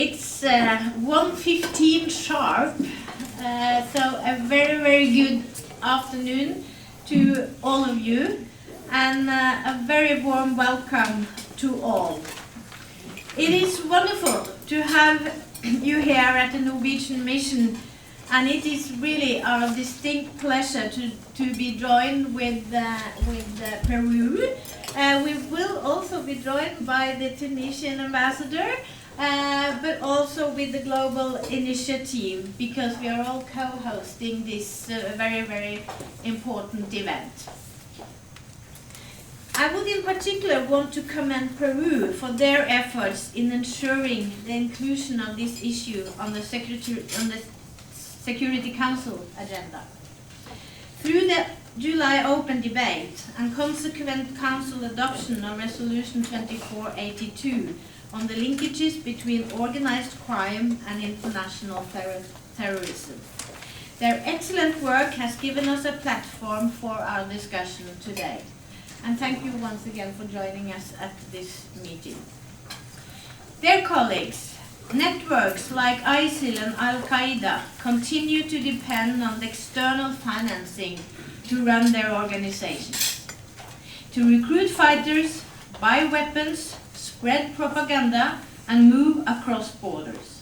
It's 1:15 sharp, so a very, very good afternoon to all of you, and a very warm welcome to all. It is wonderful to have you here at the Norwegian mission, and it is really our distinct pleasure to be joined with Peru. We will also be joined by the Tunisian ambassador, but also with the global initiative, because we are all co-hosting this very, very important event. I would in particular want to commend Peru for their efforts in ensuring the inclusion of this issue on the Security Council agenda. Through the July open debate and consequent Council adoption of Resolution 2482 on the linkages between organized crime and international terrorism. Their excellent work has given us a platform for our discussion today. And thank you once again for joining us at this meeting. Dear colleagues, networks like ISIL and Al-Qaeda continue to depend on the external financing to run their organizations, to recruit fighters, buy weapons, spread propaganda, and move across borders.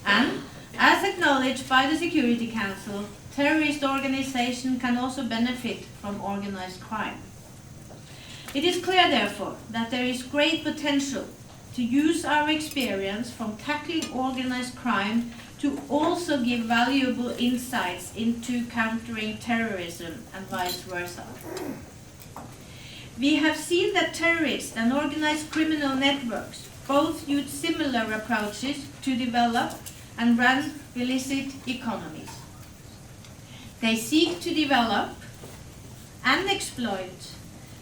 And, as acknowledged by the Security Council, terrorist organizations can also benefit from organized crime. It is clear, therefore, that there is great potential to use our experience from tackling organized crime to also give valuable insights into countering terrorism and vice versa. We have seen that terrorists and organized criminal networks both use similar approaches to develop and run illicit economies. They seek to develop and exploit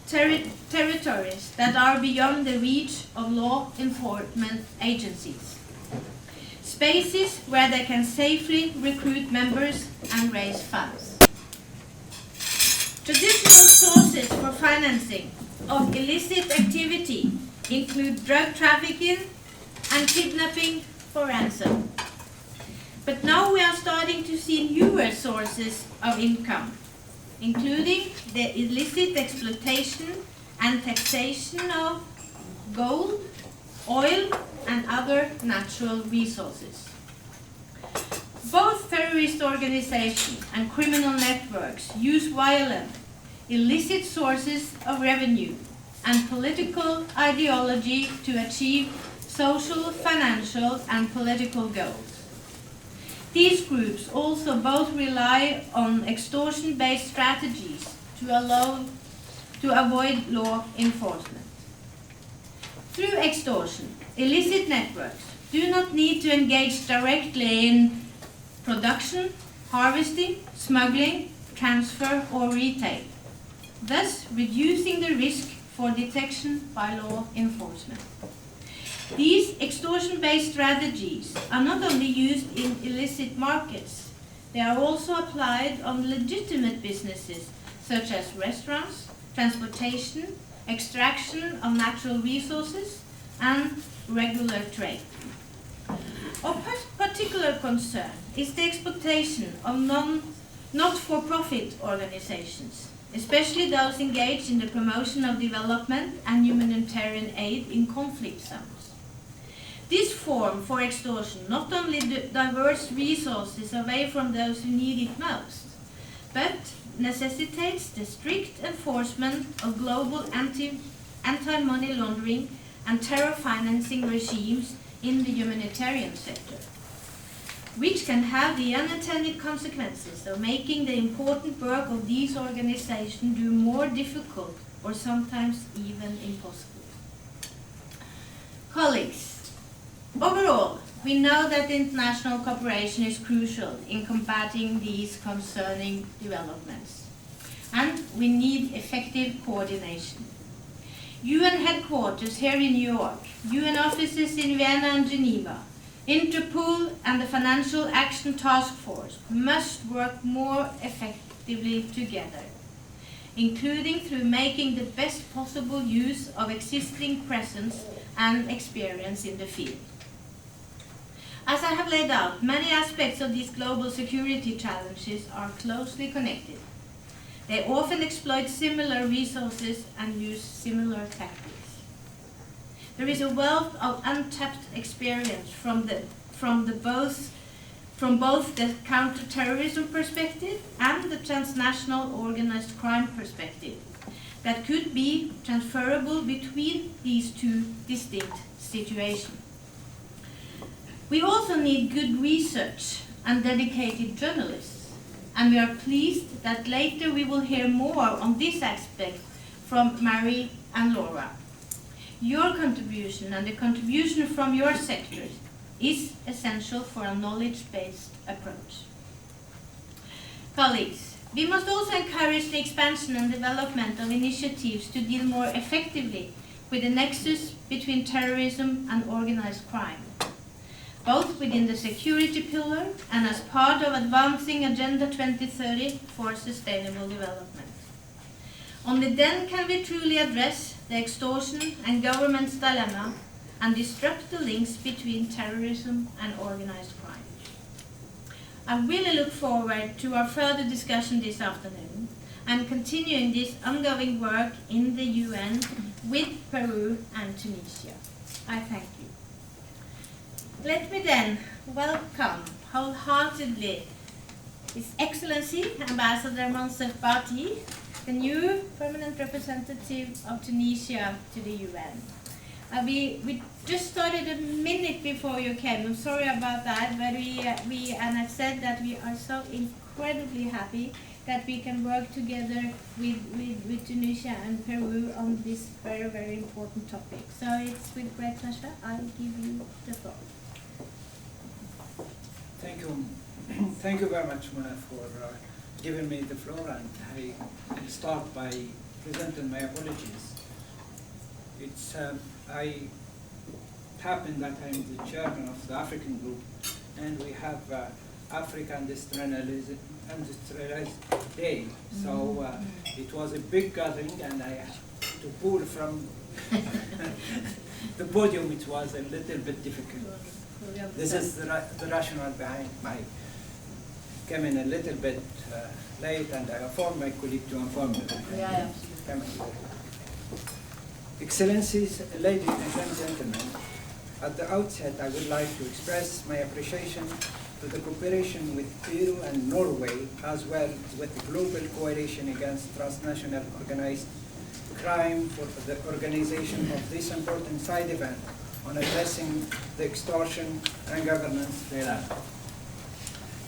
territories that are beyond the reach of law enforcement agencies. Spaces where they can safely recruit members and raise funds. Traditional sources for financing of illicit activity include drug trafficking and kidnapping for ransom. But now we are starting to see newer sources of income, including the illicit exploitation and taxation of gold, oil, and other natural resources. Both terrorist organizations and criminal networks use violent, illicit sources of revenue and political ideology to achieve social, financial, and political goals. These groups also both rely on extortion-based strategies to avoid law enforcement. Through extortion, illicit networks do not need to engage directly in production, harvesting, smuggling, transfer, or retail, thus reducing the risk for detection by law enforcement. These extortion-based strategies are not only used in illicit markets, they are also applied on legitimate businesses such as restaurants, transportation, extraction of natural resources, and regular trade. Of particular concern is the exploitation of not-for-profit organizations, especially those engaged in the promotion of development and humanitarian aid in conflict zones. This form for extortion not only diverts resources away from those who need it most, but necessitates the strict enforcement of global anti-money laundering and terror financing regimes in the humanitarian sector, which can have the unintended consequences of making the important work of these organizations do more difficult or sometimes even impossible. Colleagues, overall, we know that international cooperation is crucial in combating these concerning developments, and we need effective coordination. UN headquarters here in New York, UN offices in Vienna and Geneva, Interpol and the Financial Action Task Force must work more effectively together, including through making the best possible use of existing presence and experience in the field. As I have laid out, many aspects of these global security challenges are closely connected. They often exploit similar resources and use similar tactics. There is a wealth of untapped experience from both the counter-terrorism perspective and the transnational organized crime perspective that could be transferable between these two distinct situations. We also need good research and dedicated journalists, and we are pleased that later we will hear more on this aspect from Mary and Laura. Your contribution and the contribution from your sectors is essential for a knowledge-based approach. Colleagues, we must also encourage the expansion and development of initiatives to deal more effectively with the nexus between terrorism and organized crime, both within the security pillar and as part of advancing Agenda 2030 for sustainable development. Only then can we truly address the extortion and government's dilemma and disrupt the links between terrorism and organized crime. I really look forward to our further discussion this afternoon and continuing this ongoing work in the UN with Peru and Tunisia. I thank you. Let me then welcome wholeheartedly His Excellency Ambassador Moncef Baati, the new permanent representative of Tunisia to the UN. We just started a minute before you came. I'm sorry about that, but and I said that we are so incredibly happy that we can work together with Tunisia and Peru on this very, very important topic. So it's with great pleasure I'll give you the floor. Thank you. Thank you very much, Mona, for giving me the floor, and I will start by presenting my apologies. It's I happen that I'm the chairman of the African group, and we have Africa Industrialized Day. So it was a big gathering, and I had to pull from the podium. It was a little bit difficult. This is the rationale behind my coming a little bit late, and I informed my colleague to inform me. Excellencies, ladies and gentlemen, at the outset I would like to express my appreciation to the cooperation with Peru and Norway, as well as with the Global Coalition Against Transnational Organized Crime for the organization of this important side event on addressing the extortion and governance dilemma.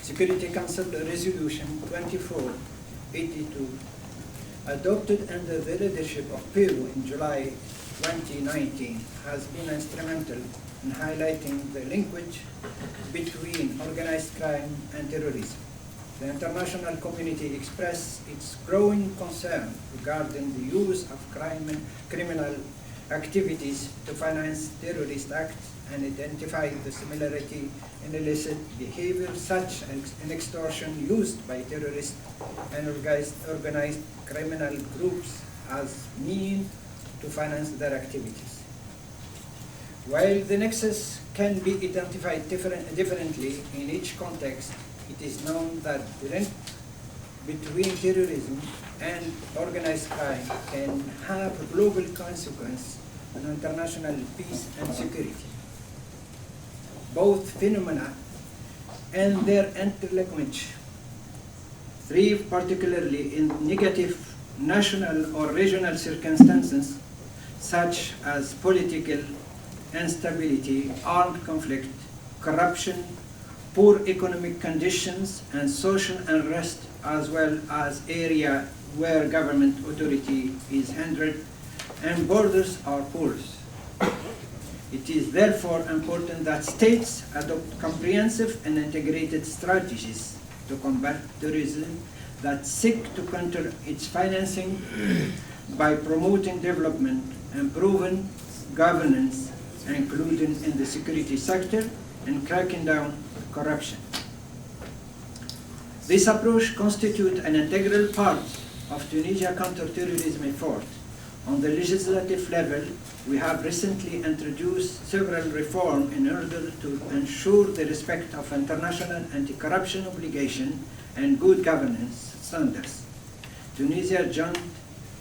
Security Council Resolution 2482, adopted under the leadership of Peru in July 2019, has been instrumental in highlighting the linkage between organized crime and terrorism. The international community expressed its growing concern regarding the use of criminal activities to finance terrorist acts, and identified the similarity in illicit behavior such as an extortion used by terrorists and organized criminal groups as means to finance their activities. While the nexus can be identified differently in each context, it is known that the link between terrorism and organized crime can have a global consequence on international peace and security. Both phenomena and their interlinkage thrive particularly in negative national or regional circumstances such as political instability, armed conflict, corruption, poor economic conditions, and social unrest, as well as areas where government authority is hindered and borders are porous. It is therefore important that states adopt comprehensive and integrated strategies to combat terrorism that seek to counter its financing by promoting development, improving governance, including in the security sector, and cracking down corruption. This approach constitutes an integral part of Tunisia's counter-terrorism effort, On the legislative level, we have recently introduced several reforms in order to ensure the respect of international anti-corruption obligation and good governance standards. Tunisia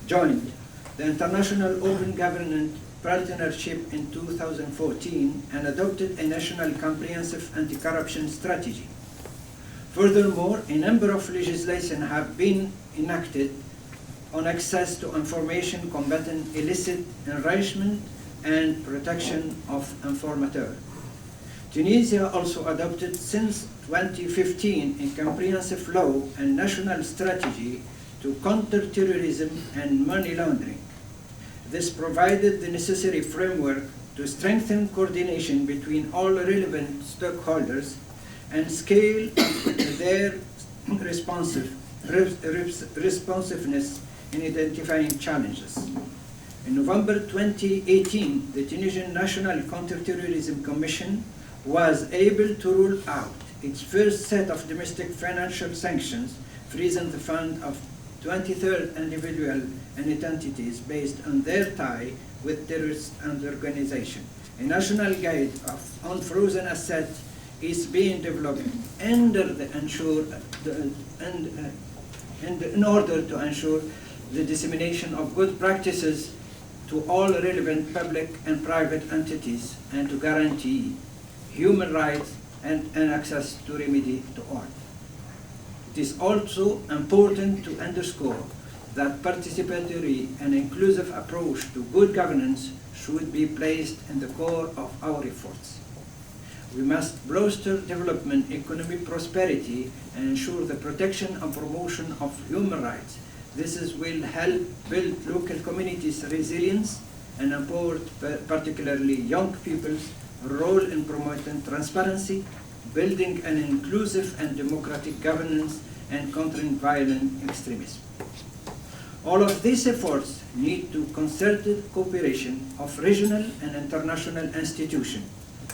joined the International Open Governance Partnership in 2014 and adopted a national comprehensive anti-corruption strategy. Furthermore, a number of legislation have been enacted on access to information combating illicit enrichment and protection of informateurs. Tunisia also adopted since 2015 a comprehensive law and national strategy to counter terrorism and money laundering. This provided the necessary framework to strengthen coordination between all relevant stakeholders and scale their responsiveness in identifying challenges. In November 2018, the Tunisian National Counter-Terrorism Commission was able to rule out its first set of domestic financial sanctions, freezing the fund of 23 individuals and entities based on their tie with terrorists and organizations. A national guide on frozen assets is being developed in order to ensure the dissemination of good practices to all relevant public and private entities and to guarantee human rights and access to remedy to all. It is also important to underscore that participatory and inclusive approach to good governance should be placed in the core of our efforts. We must bolster development, economic prosperity, and ensure the protection and promotion of human rights. This will help build local communities' resilience and empower particularly young people's role in promoting transparency, building an inclusive and democratic governance, and countering violent extremism. All of these efforts need to concerted cooperation of regional and international institutions,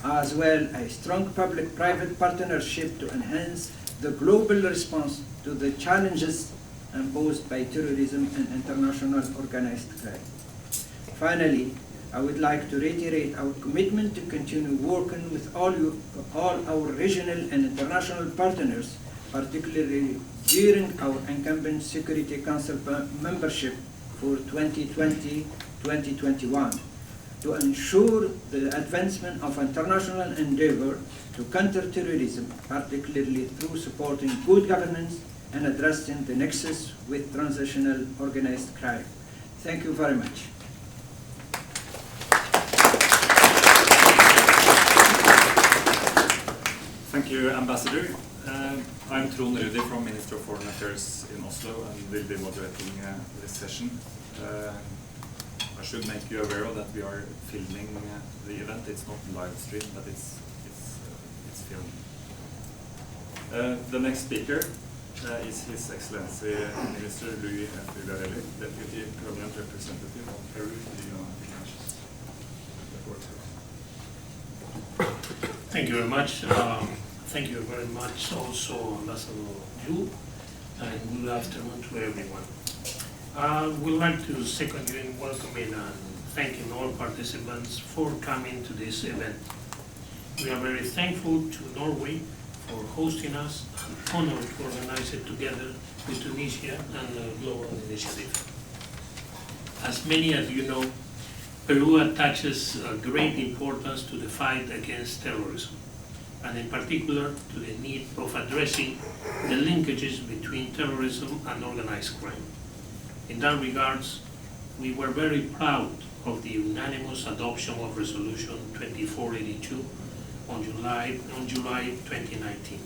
as well as strong public-private partnership to enhance the global response to the challenges imposed by terrorism and international organized crime. Finally, I would like to reiterate our commitment to continue working with all our regional and international partners, particularly during our incumbent Security Council membership for 2020-2021, to ensure the advancement of international endeavor to counter terrorism, particularly through supporting good governance and addressing the nexus with transnational organized crime. Thank you very much. Thank you, Ambassador. I'm Trond Rudi from Ministry of Foreign Affairs in Oslo and will be moderating this session. I should make you aware that we are filming the event. It's not live stream, but it's filmed. The next speaker is His Excellency Minister Luis Ugarelli, Deputy Permanent Representative of Peru to the United Nations. Thank you very much. Thank you very much also, Ambassador Juul, and good afternoon to everyone. I would like to second you in welcoming and thanking all participants for coming to this event. We are very thankful to Norway for hosting us and honored to organize it together with Tunisia and the Global Initiative. As many of you know, Peru attaches great importance to the fight against terrorism, and in particular to the need of addressing the linkages between terrorism and organized crime. In that regards, we were very proud of the unanimous adoption of Resolution 2482 on July 2019.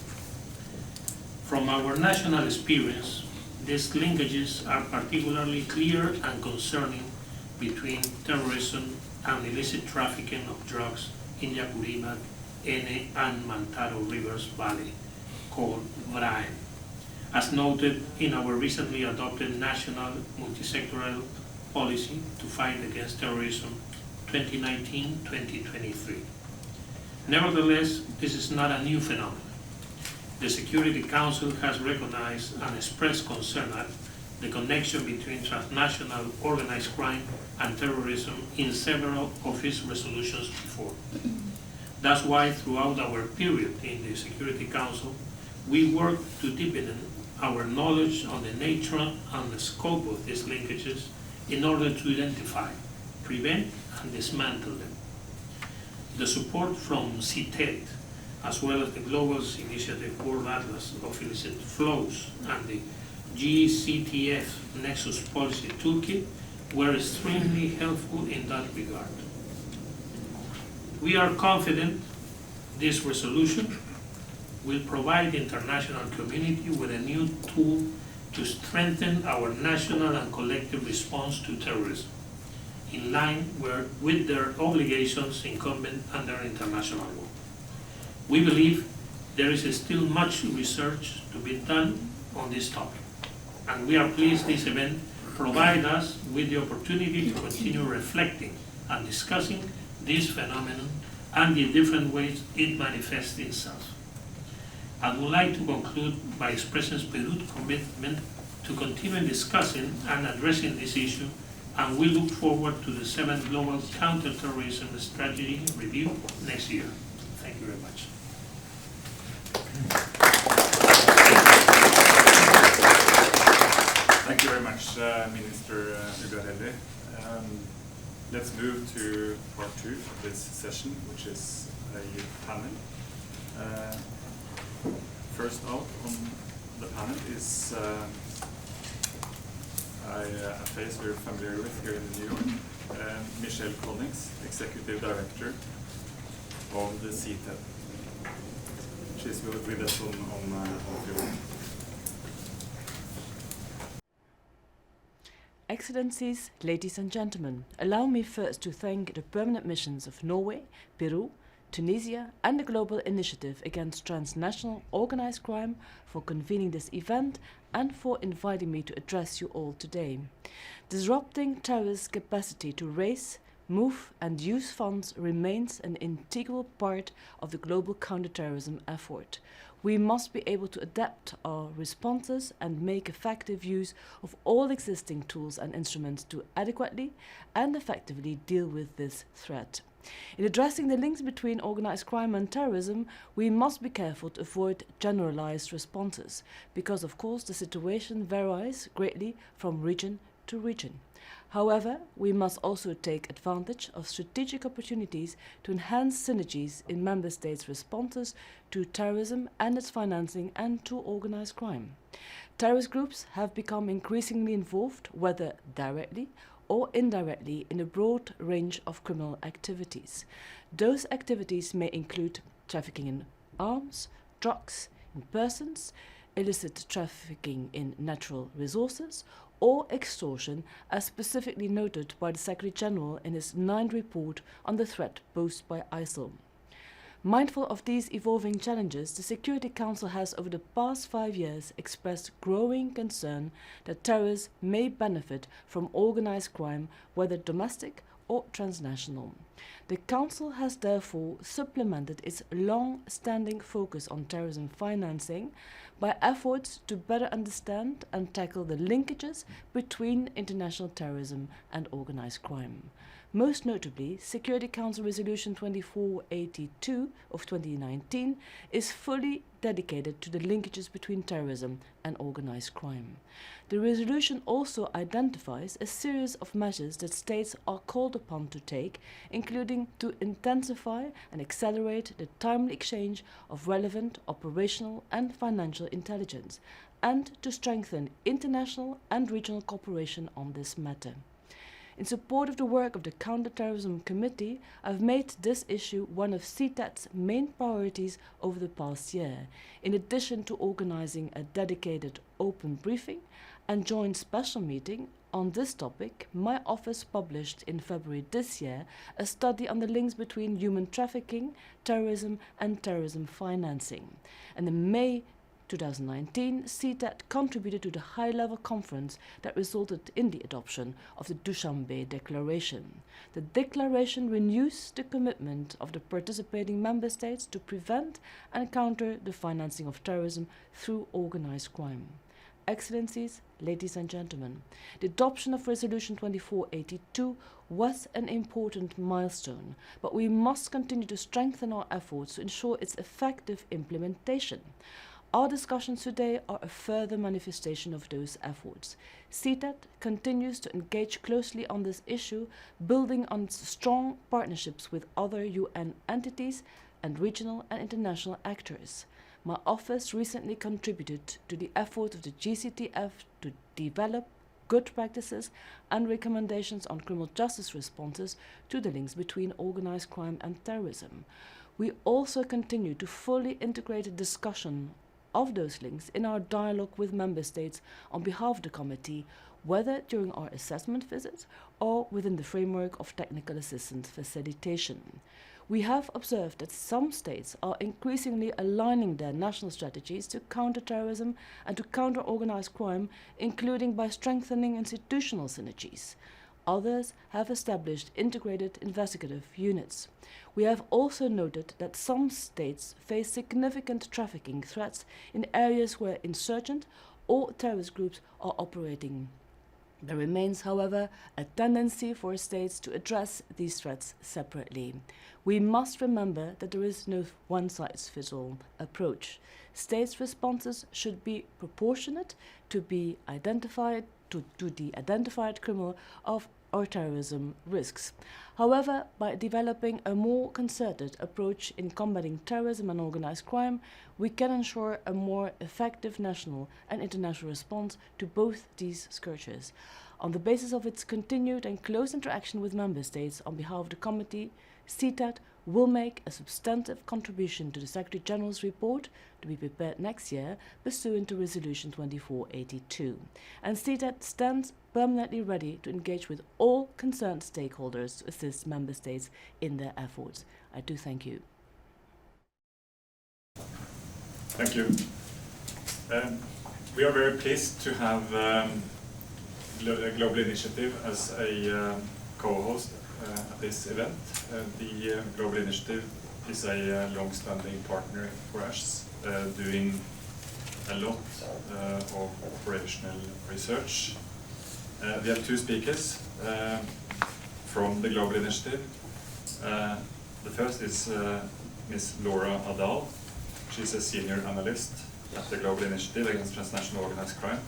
From our national experience, these linkages are particularly clear and concerning between terrorism and illicit trafficking of drugs in Yacurímac, Ene, and Mantaro Rivers Valley, called VRAEM, as noted in our recently adopted National Multisectoral Policy to Fight Against Terrorism 2019-2023. Nevertheless, this is not a new phenomenon. The Security Council has recognized and expressed concern the connection between transnational organized crime and terrorism in several of its resolutions before. That's why throughout our period in the Security Council, we worked to deepen our knowledge on the nature and the scope of these linkages in order to identify, prevent, and dismantle them. The support from CTED, as well as the Global Initiative World Atlas of Illicit Flows and the GCTF Nexus Policy Toolkit were extremely helpful in that regard. We are confident this resolution will provide the international community with a new tool to strengthen our national and collective response to terrorism, in line with their obligations incumbent under international law. We believe there is still much research to be done on this topic, and we are pleased this event provides us with the opportunity to continue reflecting and discussing this phenomenon and the different ways it manifests itself. I would like to conclude by expressing Peru's commitment to continue discussing and addressing this issue, and we look forward to the 7th Global Counter-Terrorism Strategy Review next year. Thank you very much. Thank you very much, Minister Ugarelli. Let's move to part 2 of this session, which is a panel. First out on the panel is a face we're familiar with here in New York, Michelle Collins, Executive Director of the CTED. She's with us on video. Excellencies, ladies and gentlemen, allow me first to thank the permanent missions of Norway, Peru, Tunisia and the Global Initiative Against Transnational Organized Crime for convening this event and for inviting me to address you all today. Disrupting terrorists' capacity to raise, move and use funds remains an integral part of the global counterterrorism effort. We must be able to adapt our responses and make effective use of all existing tools and instruments to adequately and effectively deal with this threat. In addressing the links between organized crime and terrorism, we must be careful to avoid generalized responses, because of course the situation varies greatly from region to region. However, we must also take advantage of strategic opportunities to enhance synergies in member states' responses to terrorism and its financing and to organized crime. Terrorist groups have become increasingly involved, whether directly or indirectly, in a broad range of criminal activities. Those activities may include trafficking in arms, drugs, in persons, illicit trafficking in natural resources, or extortion, as specifically noted by the Secretary General in his 9th report on the threat posed by ISIL. Mindful of these evolving challenges, the Security Council has over the past 5 years expressed growing concern that terrorists may benefit from organized crime, whether domestic or transnational. The Council has therefore supplemented its long-standing focus on terrorism financing by efforts to better understand and tackle the linkages between international terrorism and organized crime. Most notably, Security Council Resolution 2482 of 2019 is fully dedicated to the linkages between terrorism and organized crime. The resolution also identifies a series of measures that states are called upon to take, including to intensify and accelerate the timely exchange of relevant operational and financial intelligence, and to strengthen international and regional cooperation on this matter. In support of the work of the Counter-Terrorism Committee, I've made this issue one of CTED's main priorities over the past year, in addition to organizing a dedicated open briefing and joint special meeting on this topic. My office published in February this year a study on the links between human trafficking, terrorism and terrorism financing. And in May 2019, CTED contributed to the high-level conference that resulted in the adoption of the Dushanbe Declaration. The declaration renews the commitment of the participating member states to prevent and counter the financing of terrorism through organized crime. Excellencies, ladies and gentlemen, the adoption of Resolution 2482 was an important milestone, but we must continue to strengthen our efforts to ensure its effective implementation. Our discussions today are a further manifestation of those efforts. CTED continues to engage closely on this issue, building on its strong partnerships with other UN entities and regional and international actors. My office recently contributed to the effort of the GCTF to develop good practices and recommendations on criminal justice responses to the links between organized crime and terrorism. We also continue to fully integrate a discussion of those links in our dialogue with member states on behalf of the committee, whether during our assessment visits or within the framework of technical assistance facilitation. We have observed that some states are increasingly aligning their national strategies to counter terrorism and to counter organized crime, including by strengthening institutional synergies. Others have established integrated investigative units. We have also noted that some states face significant trafficking threats in areas where insurgent or terrorist groups are operating. There remains, however, a tendency for states to address these threats separately. We must remember that there is no one-size-fits-all approach. States' responses should be proportionate to the identified criminal or terrorism risks. However, by developing a more concerted approach in combating terrorism and organized crime, we can ensure a more effective national and international response to both these scourges. On the basis of its continued and close interaction with member states on behalf of the committee, CTED will make a substantive contribution to the Secretary General's report to be prepared next year pursuant to Resolution 2482. And CTED stands permanently ready to engage with all concerned stakeholders to assist member states in their efforts. I do thank you. Thank you. We are very pleased to have a Global Initiative as a co-host at this event. The Global Initiative is a long-standing partner for us, doing a lot of operational research. We have two speakers from the Global Initiative. The first is Ms. Laura Adal. She's a senior analyst at the Global Initiative against Transnational Organized Crime.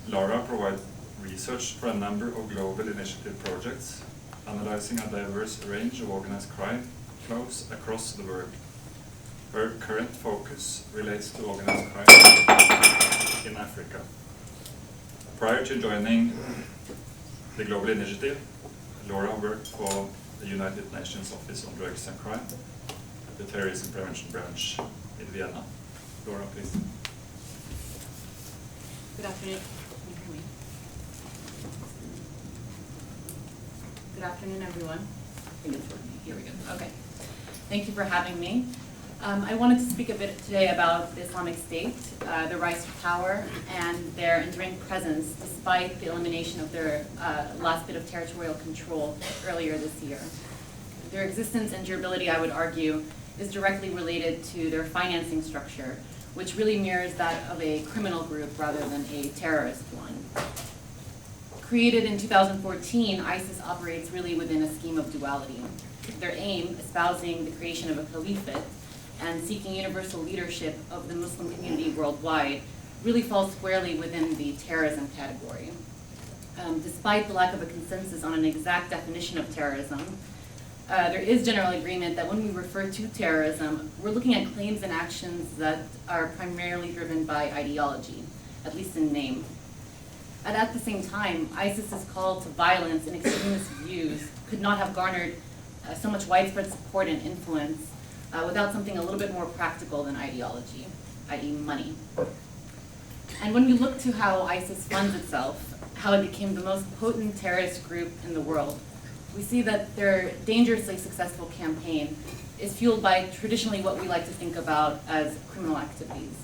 Laura provides research for a number of Global Initiative projects, analyzing a diverse range of organized crime flows across the world. Her current focus relates to organized crime in Africa. Prior to joining the Global Initiative, Laura worked for the United Nations Office on Drugs and Crime at the Terrorism Prevention Branch in Vienna. Laura, please. Good afternoon. Can you hear me? Good afternoon, everyone. I think it's working. Here we go. Okay. Thank you for having me. I wanted to speak a bit today about the Islamic State, the rise to power, and their enduring presence despite the elimination of their last bit of territorial control earlier this year. Their existence and durability, I would argue, is directly related to their financing structure, which really mirrors that of a criminal group rather than a terrorist one. Created in 2014, ISIS operates really within a scheme of duality. Their aim, espousing the creation of a caliphate and seeking universal leadership of the Muslim community worldwide, really falls squarely within the terrorism category. Despite the lack of a consensus on an exact definition of terrorism, there is general agreement that when we refer to terrorism, we're looking at claims and actions that are primarily driven by ideology, at least in name. And at the same time, ISIS's call to violence and extremist views could not have garnered so much widespread support and influence without something a little bit more practical than ideology, i.e. money. And when we look to how ISIS funds itself, how it became the most potent terrorist group in the world, we see that their dangerously successful campaign is fueled by traditionally what we like to think about as criminal activities.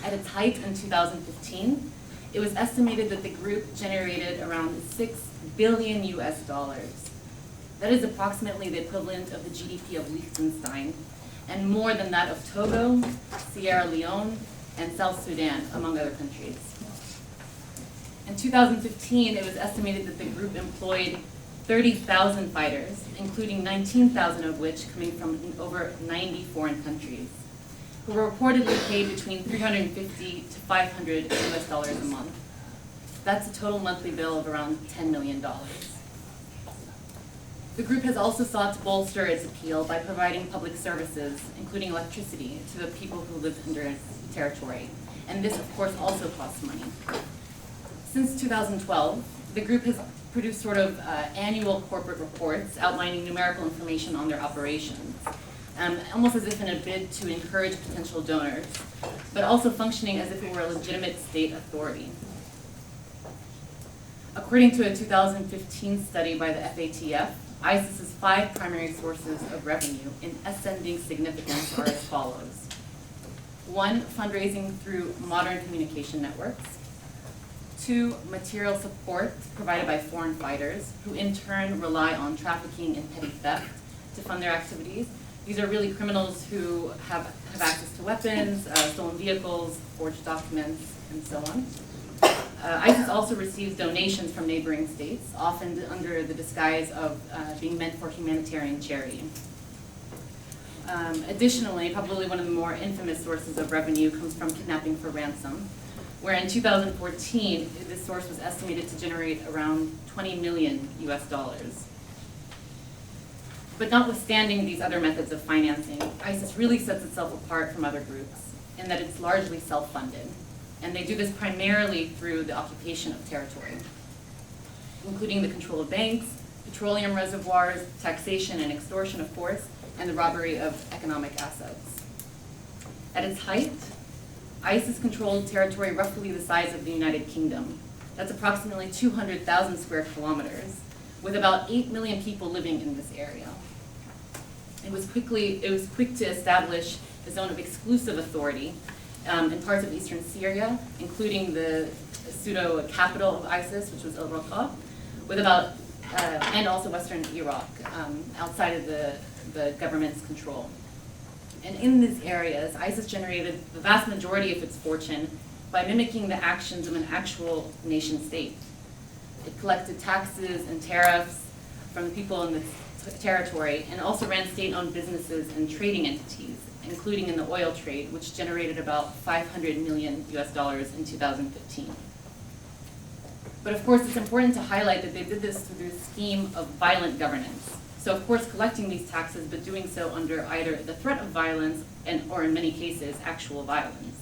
At its height in 2015, it was estimated that the group generated around $6 billion US. That is approximately the equivalent of the GDP of Liechtenstein, and more than that of Togo, Sierra Leone, and South Sudan, among other countries. In 2015, it was estimated that the group employed 30,000 fighters, including 19,000 of which coming from over 90 foreign countries, who were reportedly paid between $350 to $500 US a month. That's a total monthly bill of around $10 million. The group has also sought to bolster its appeal by providing public services, including electricity, to the people who live under its territory. And this, of course, also costs money. Since 2012, the group has produced sort of annual corporate reports outlining numerical information on their operations, almost as if in a bid to encourage potential donors, but also functioning as if it were a legitimate state authority. According to a 2015 study by the FATF, ISIS's 5 primary sources of revenue in ascending significance are as follows. 1, fundraising through modern communication networks. 2, material support provided by foreign fighters, who in turn rely on trafficking and petty theft to fund their activities. These are really criminals who have access to weapons, stolen vehicles, forged documents, and so on. ISIS also receives donations from neighboring states, often under the disguise of being meant for humanitarian charity. Additionally, probably one of the more infamous sources of revenue comes from kidnapping for ransom, where in 2014, this source was estimated to generate around $20 million US. But notwithstanding these other methods of financing, ISIS really sets itself apart from other groups in that it's largely self-funded. And they do this primarily through the occupation of territory, including the control of banks, petroleum reservoirs, taxation and extortion, of course, and the robbery of economic assets. At its height, ISIS controlled territory roughly the size of the United Kingdom. That's approximately 200,000 square kilometers, with about 8 million people living in this area. It was quick to establish a zone of exclusive authority in parts of eastern Syria, including the pseudo-capital of ISIS, which was al-Raqqa, with and also western Iraq, outside of the government's control. And in these areas, ISIS generated the vast majority of its fortune by mimicking the actions of an actual nation state. It collected taxes and tariffs from the people in the territory and also ran state-owned businesses and trading entities, including in the oil trade, which generated about $500 million US in 2015. But of course, it's important to highlight that they did this through a scheme of violent governance. So of course, collecting these taxes, but doing so under either the threat of violence or in many cases, actual violence.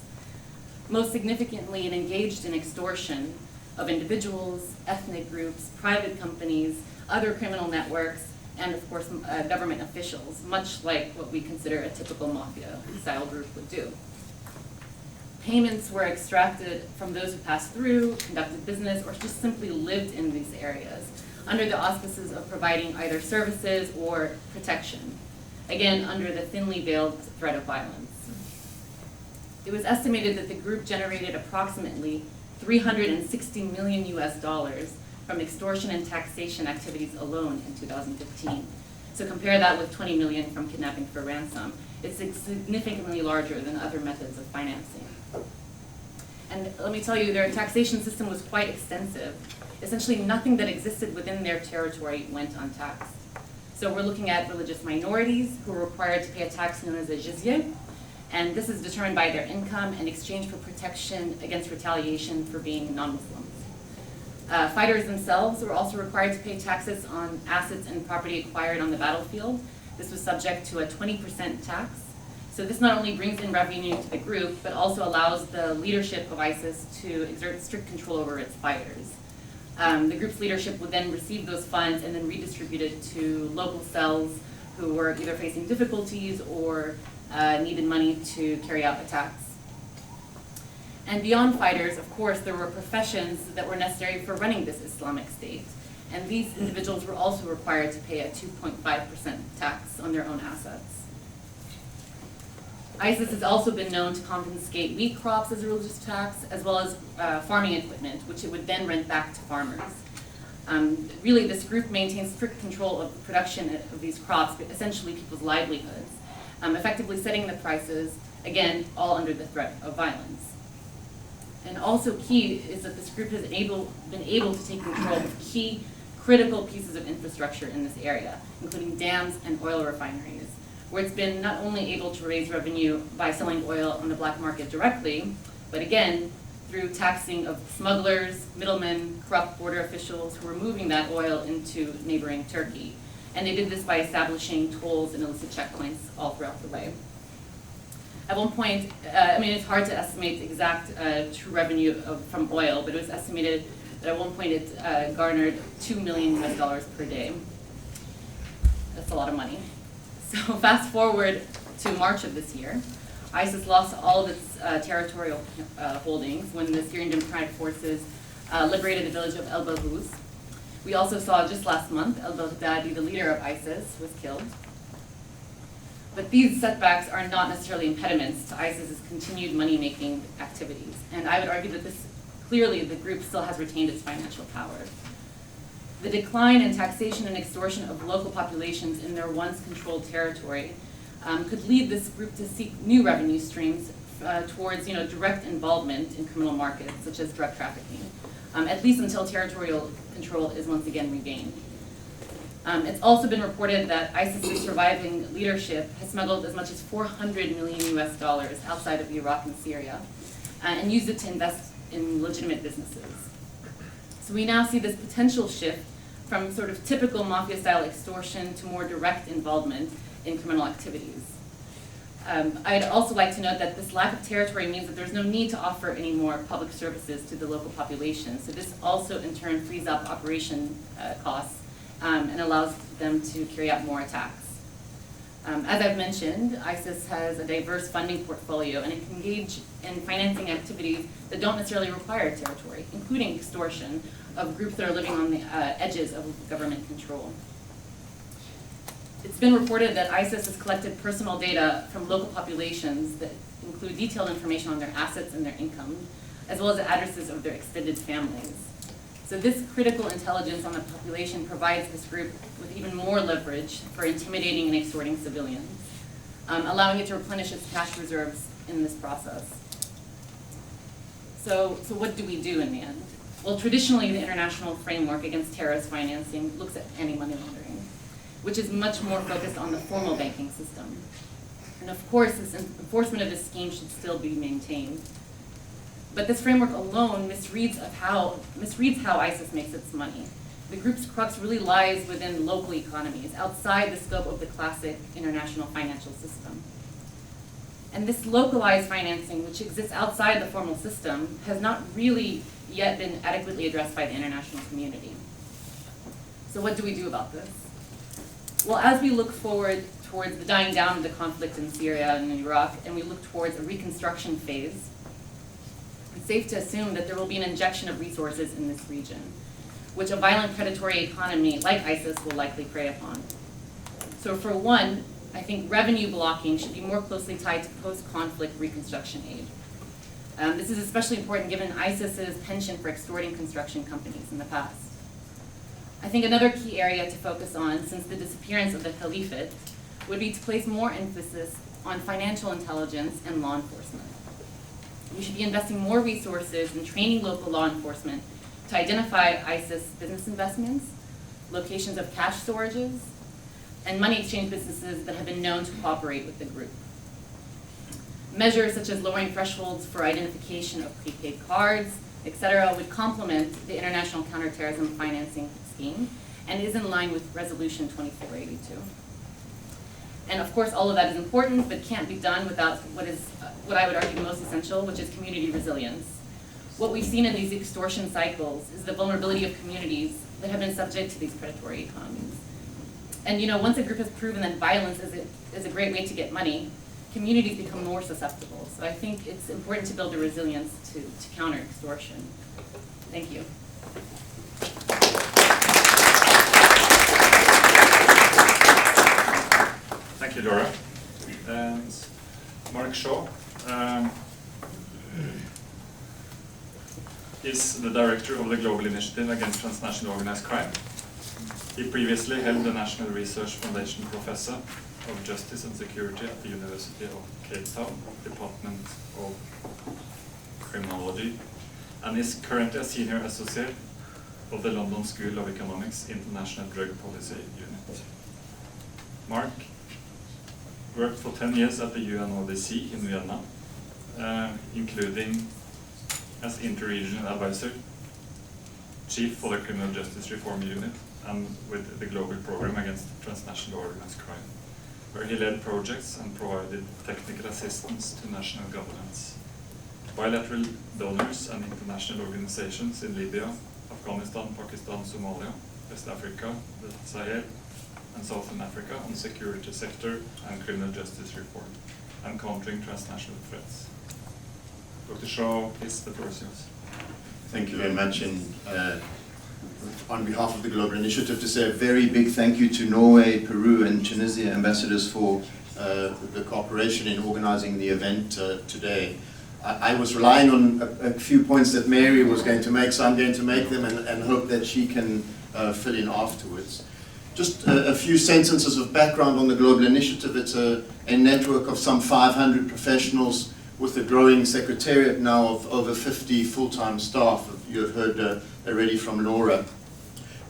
Most significantly, it engaged in extortion of individuals, ethnic groups, private companies, other criminal networks, and of course, government officials, much like what we consider a typical mafia-style group would do. Payments were extracted from those who passed through, conducted business, or just simply lived in these areas, under the auspices of providing either services or protection, again, under the thinly veiled threat of violence. It was estimated that the group generated approximately $360 million US from extortion and taxation activities alone in 2015. So compare that with 20 million from kidnapping for ransom. It's significantly larger than other methods of financing. And let me tell you, their taxation system was quite extensive. Essentially nothing that existed within their territory went untaxed. So we're looking at religious minorities who are required to pay a tax known as a jizya, and this is determined by their income in exchange for protection against retaliation for being non-Muslims. Fighters themselves were also required to pay taxes on assets and property acquired on the battlefield. This was subject to a 20% tax. So this not only brings in revenue to the group, but also allows the leadership of ISIS to exert strict control over its fighters. The group's leadership would then receive those funds and then redistribute it to local cells who were either facing difficulties or needed money to carry out attacks. And beyond fighters, of course, there were professions that were necessary for running this Islamic State. And these individuals were also required to pay a 2.5% tax on their own assets. ISIS has also been known to confiscate wheat crops as a religious tax, as well as farming equipment, which it would then rent back to farmers. Really, this group maintains strict control of the production of these crops, but essentially people's livelihoods, effectively setting the prices Again, all under the threat of violence. And also key is that this group has been able to take control of key critical pieces of infrastructure in this area, including dams and oil refineries, where it's been not only able to raise revenue by selling oil on the black market directly, but again, through taxing of smugglers, middlemen, corrupt border officials who were moving that oil into neighboring Turkey. And they did this by establishing tolls and illicit checkpoints all throughout the way. At one point, it's hard to estimate the exact true revenue from oil, but it was estimated that at one point it garnered $2 million per day. That's a lot of money. So fast forward to March of this year, ISIS lost all of its territorial holdings when the Syrian Democratic Forces liberated the village of El Baghouz. We also saw just last month, al-Baghdadi, the leader of ISIS, was killed. But these setbacks are not necessarily impediments to ISIS's continued money-making activities. And I would argue that clearly the group still has retained its financial power. The decline in taxation and extortion of local populations in their once controlled territory could lead this group to seek new revenue streams towards direct involvement in criminal markets, such as drug trafficking, at least until territorial control is once again regained. It's also been reported that ISIS's surviving leadership has smuggled as much as $400 million outside of Iraq and Syria, and used it to invest in legitimate businesses. So we now see this potential shift from sort of typical mafia-style extortion to more direct involvement in criminal activities. I'd also like to note that this lack of territory means that there's no need to offer any more public services to the local population. So this also in turn frees up operation costs and allows them to carry out more attacks. As I've mentioned, ISIS has a diverse funding portfolio and it can engage in financing activities that don't necessarily require territory, including extortion of groups that are living on the edges of government control. It's been reported that ISIS has collected personal data from local populations that include detailed information on their assets and their income, as well as the addresses of their extended families. So this critical intelligence on the population provides this group with even more leverage for intimidating and extorting civilians, allowing it to replenish its cash reserves in this process. So what do we do in the end? Well, traditionally the international framework against terrorist financing looks at anti-money laundering, which is much more focused on the formal banking system. And of course, this enforcement of this scheme should still be maintained. But this framework alone misreads how ISIS makes its money. The group's crux really lies within local economies, outside the scope of the classic international financial system. And this localized financing, which exists outside the formal system, has not really yet been adequately addressed by the international community. So what do we do about this? Well, as we look forward towards the dying down of the conflict in Syria and in Iraq, and we look towards a reconstruction phase, it's safe to assume that there will be an injection of resources in this region, which a violent predatory economy like ISIS will likely prey upon. So for one, I think revenue blocking should be more closely tied to post-conflict reconstruction aid. This is especially important given ISIS's penchant for extorting construction companies in the past. I think another key area to focus on since the disappearance of the caliphate would be to place more emphasis on financial intelligence and law enforcement. We should be investing more resources in training local law enforcement to identify ISIS business investments, locations of cash storages, and money exchange businesses that have been known to cooperate with the group. Measures such as lowering thresholds for identification of prepaid cards, etc., would complement the International Counter-Terrorism Financing Scheme and is in line with Resolution 2482. And of course, all of that is important, but can't be done without what I would argue most essential, which is community resilience. What we've seen in these extortion cycles is the vulnerability of communities that have been subject to these predatory economies. And once a group has proven that violence is a great way to get money, communities become more susceptible. So I think it's important to build a resilience to counter extortion. Thank you. Thank you, Laura. And Mark Shaw is the director of the Global Initiative Against Transnational Organized Crime. He previously held the National Research Foundation Professor of Justice and Security at the University of Cape Town, Department of Criminology, and is currently a Senior Associate of the London School of Economics International Drug Policy Unit. Mark worked for 10 years at the UNODC in Vienna, including as Inter-Regional Advisor, Chief for the Criminal Justice Reform Unit, and with the Global Program Against Transnational Organized Crime, where he led projects and provided technical assistance to national governments, bilateral donors and international organizations in Libya, Afghanistan, Pakistan, Somalia, West Africa, the Sahel, and Southern Africa on security sector and criminal justice reform and countering transnational threats. Dr. Shaw, please, the floor is yours. Thank you very much, and on behalf of the Global Initiative, to say a very big thank you to Norway, Peru, and Tunisia ambassadors for the cooperation in organizing the event today. I was relying on a few points that Mary was going to make, so I'm going to make them and hope that she can fill in afterwards. Just a few sentences of background on the Global Initiative. It's a network of some 500 professionals with a growing secretariat now of over 50 full-time staff. You have heard already from Laura.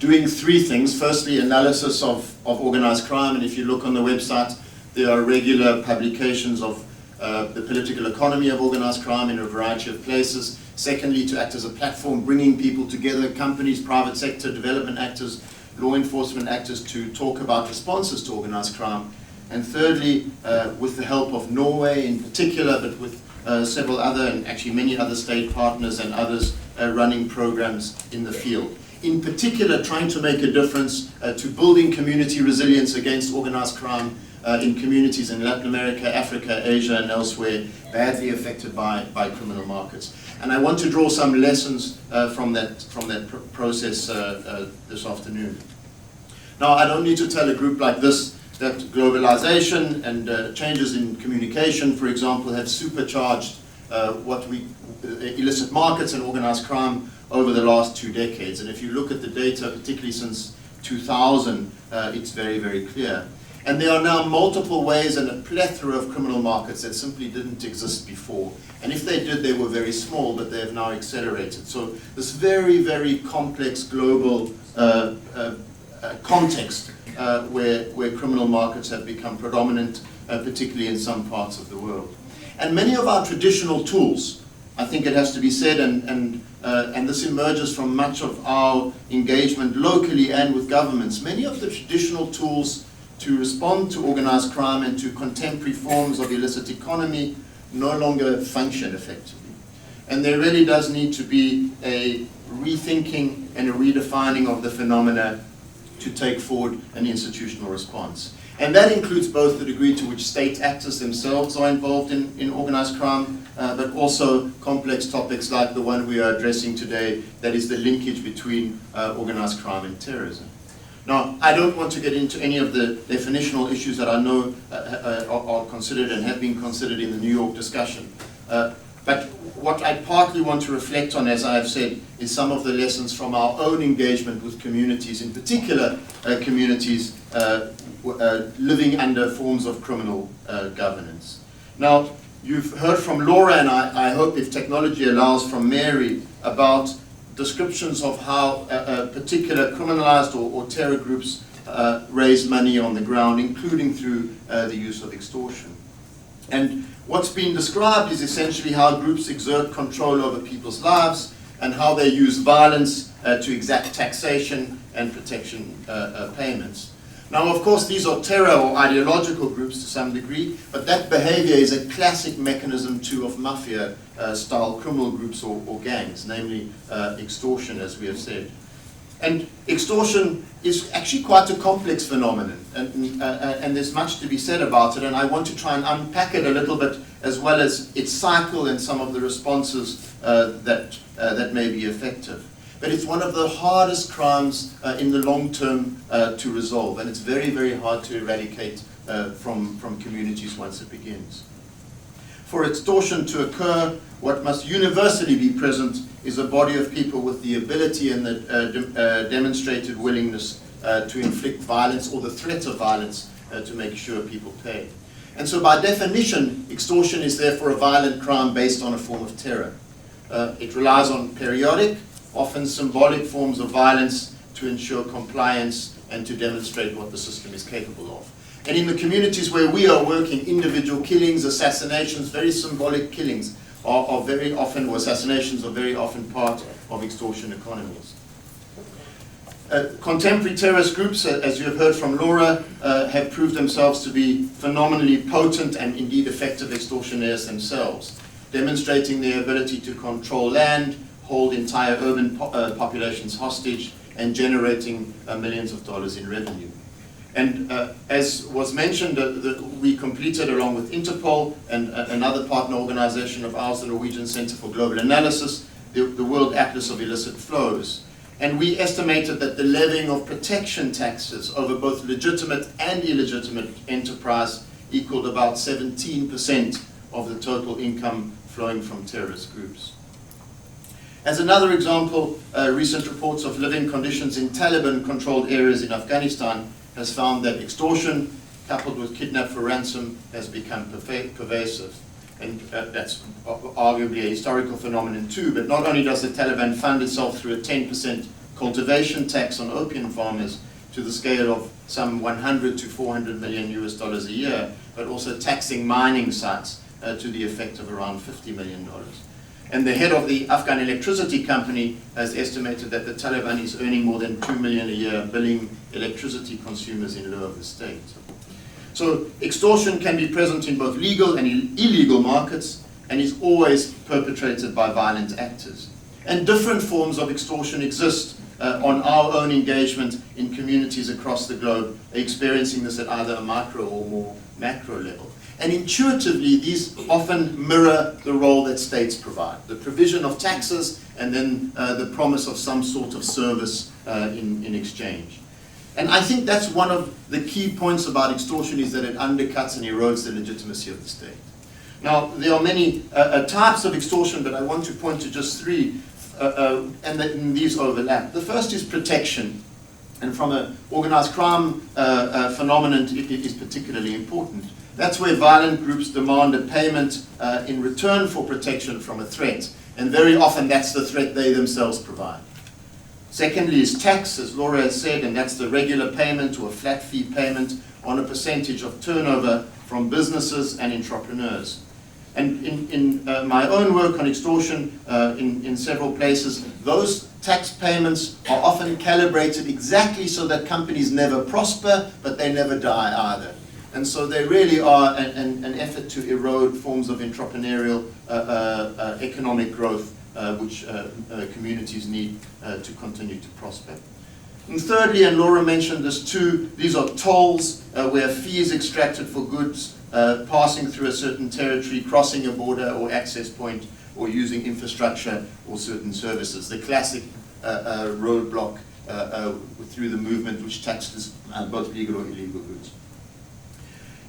Doing three things. Firstly, analysis of organized crime, and if you look on the website, there are regular publications of the political economy of organized crime in a variety of places. Secondly, to act as a platform, bringing people together, companies, private sector, development actors, law enforcement actors, to talk about responses to organized crime. And thirdly, with the help of Norway in particular, but with several other and actually many other state partners and others running programs in the field. In particular, trying to make a difference to building community resilience against organized crime in communities in Latin America, Africa, Asia, and elsewhere, badly affected by criminal markets. And I want to draw some lessons from that process this afternoon. Now, I don't need to tell a group like this that globalization and changes in communication, for example, have supercharged illicit markets and organized crime over the last 2 decades. And if you look at the data, particularly since 2000, it's very, very clear. And there are now multiple ways and a plethora of criminal markets that simply didn't exist before. And if they did, they were very small, but they have now accelerated. So this very, very complex global context where criminal markets have become predominant, particularly in some parts of the world. And many of our traditional tools, I think it has to be said, and this emerges from much of our engagement locally and with governments, many of the traditional tools to respond to organized crime and to contemporary forms of illicit economy no longer function effectively. And there really does need to be a rethinking and a redefining of the phenomena to take forward an institutional response. And that includes both the degree to which state actors themselves are involved in organized crime, but also complex topics like the one we are addressing today, that is the linkage between organized crime and terrorism. Now, I don't want to get into any of the definitional issues that I know are considered and have been considered in the New York discussion. But what I partly want to reflect on, as I have said, is some of the lessons from our own engagement with communities, in particular communities living under forms of criminal governance. Now, you've heard from Laura, and I hope, if technology allows, from Mary, about descriptions of how particular criminalized or terror groups raise money on the ground, including through the use of extortion. And what's been described is essentially how groups exert control over people's lives and how they use violence to exact taxation and protection payments. Now, of course, these are terror or ideological groups to some degree, but that behavior is a classic mechanism too of mafia-style criminal groups or gangs, namely extortion, as we have said. And extortion is actually quite a complex phenomenon, and there's much to be said about it, and I want to try and unpack it a little bit, as well as its cycle and some of the responses that may be effective. But it's one of the hardest crimes in the long term to resolve, and it's very, very hard to eradicate from communities once it begins. For extortion to occur, what must universally be present is a body of people with the ability and the demonstrated willingness to inflict violence or the threat of violence to make sure people pay. And so by definition, extortion is therefore a violent crime based on a form of terror. It relies on periodic, often symbolic forms of violence to ensure compliance and to demonstrate what the system is capable of. And in the communities where we are working, individual killings, assassinations, very symbolic killings are very often, or assassinations are very often part of extortion economies. Contemporary terrorist groups, as you have heard from Laura, have proved themselves to be phenomenally potent and indeed effective extortioners themselves, demonstrating their ability to control land, hold entire urban populations hostage, and generating millions of dollars in revenue. And as was mentioned, we completed, along with Interpol and another partner organization of ours, the Norwegian Center for Global Analysis, the World Atlas of Illicit Flows. And we estimated that the levying of protection taxes over both legitimate and illegitimate enterprise equaled about 17% of the total income flowing from terrorist groups. As another example, recent reports of living conditions in Taliban-controlled areas in Afghanistan has found that extortion, coupled with kidnap for ransom, has become pervasive. And that's arguably a historical phenomenon too, but not only does the Taliban fund itself through a 10% cultivation tax on opium farmers to the scale of some 100 to 400 million US dollars a year, but also taxing mining sites to the effect of around $50 million. And the head of the Afghan electricity company has estimated that the Taliban is earning more than $2 million a year billing electricity consumers in lieu of the state. So extortion can be present in both legal and illegal markets and is always perpetrated by violent actors. And different forms of extortion exist on our own engagement in communities across the globe, experiencing this at either a micro or more macro level. And intuitively, these often mirror the role that states provide, the provision of taxes and then the promise of some sort of service in exchange. And I think that's one of the key points about extortion, is that it undercuts and erodes the legitimacy of the state. Now, there are many types of extortion, but I want to point to just three, and these overlap. The first is protection, and from an organized crime phenomenon, it is particularly important. That's where violent groups demand a payment in return for protection from a threat, and very often that's the threat they themselves provide. Secondly is tax, as Laura has said, and that's the regular payment or a flat fee payment on a percentage of turnover from businesses and entrepreneurs. And in my own work on extortion in several places, those tax payments are often calibrated exactly so that companies never prosper, but they never die either. And so they really are an effort to erode forms of entrepreneurial economic growth which communities need to continue to prosper. And thirdly, and Laura mentioned this too, these are tolls where fees extracted for goods passing through a certain territory, crossing a border or access point, or using infrastructure or certain services. The classic roadblock through the movement which taxes both legal or illegal goods.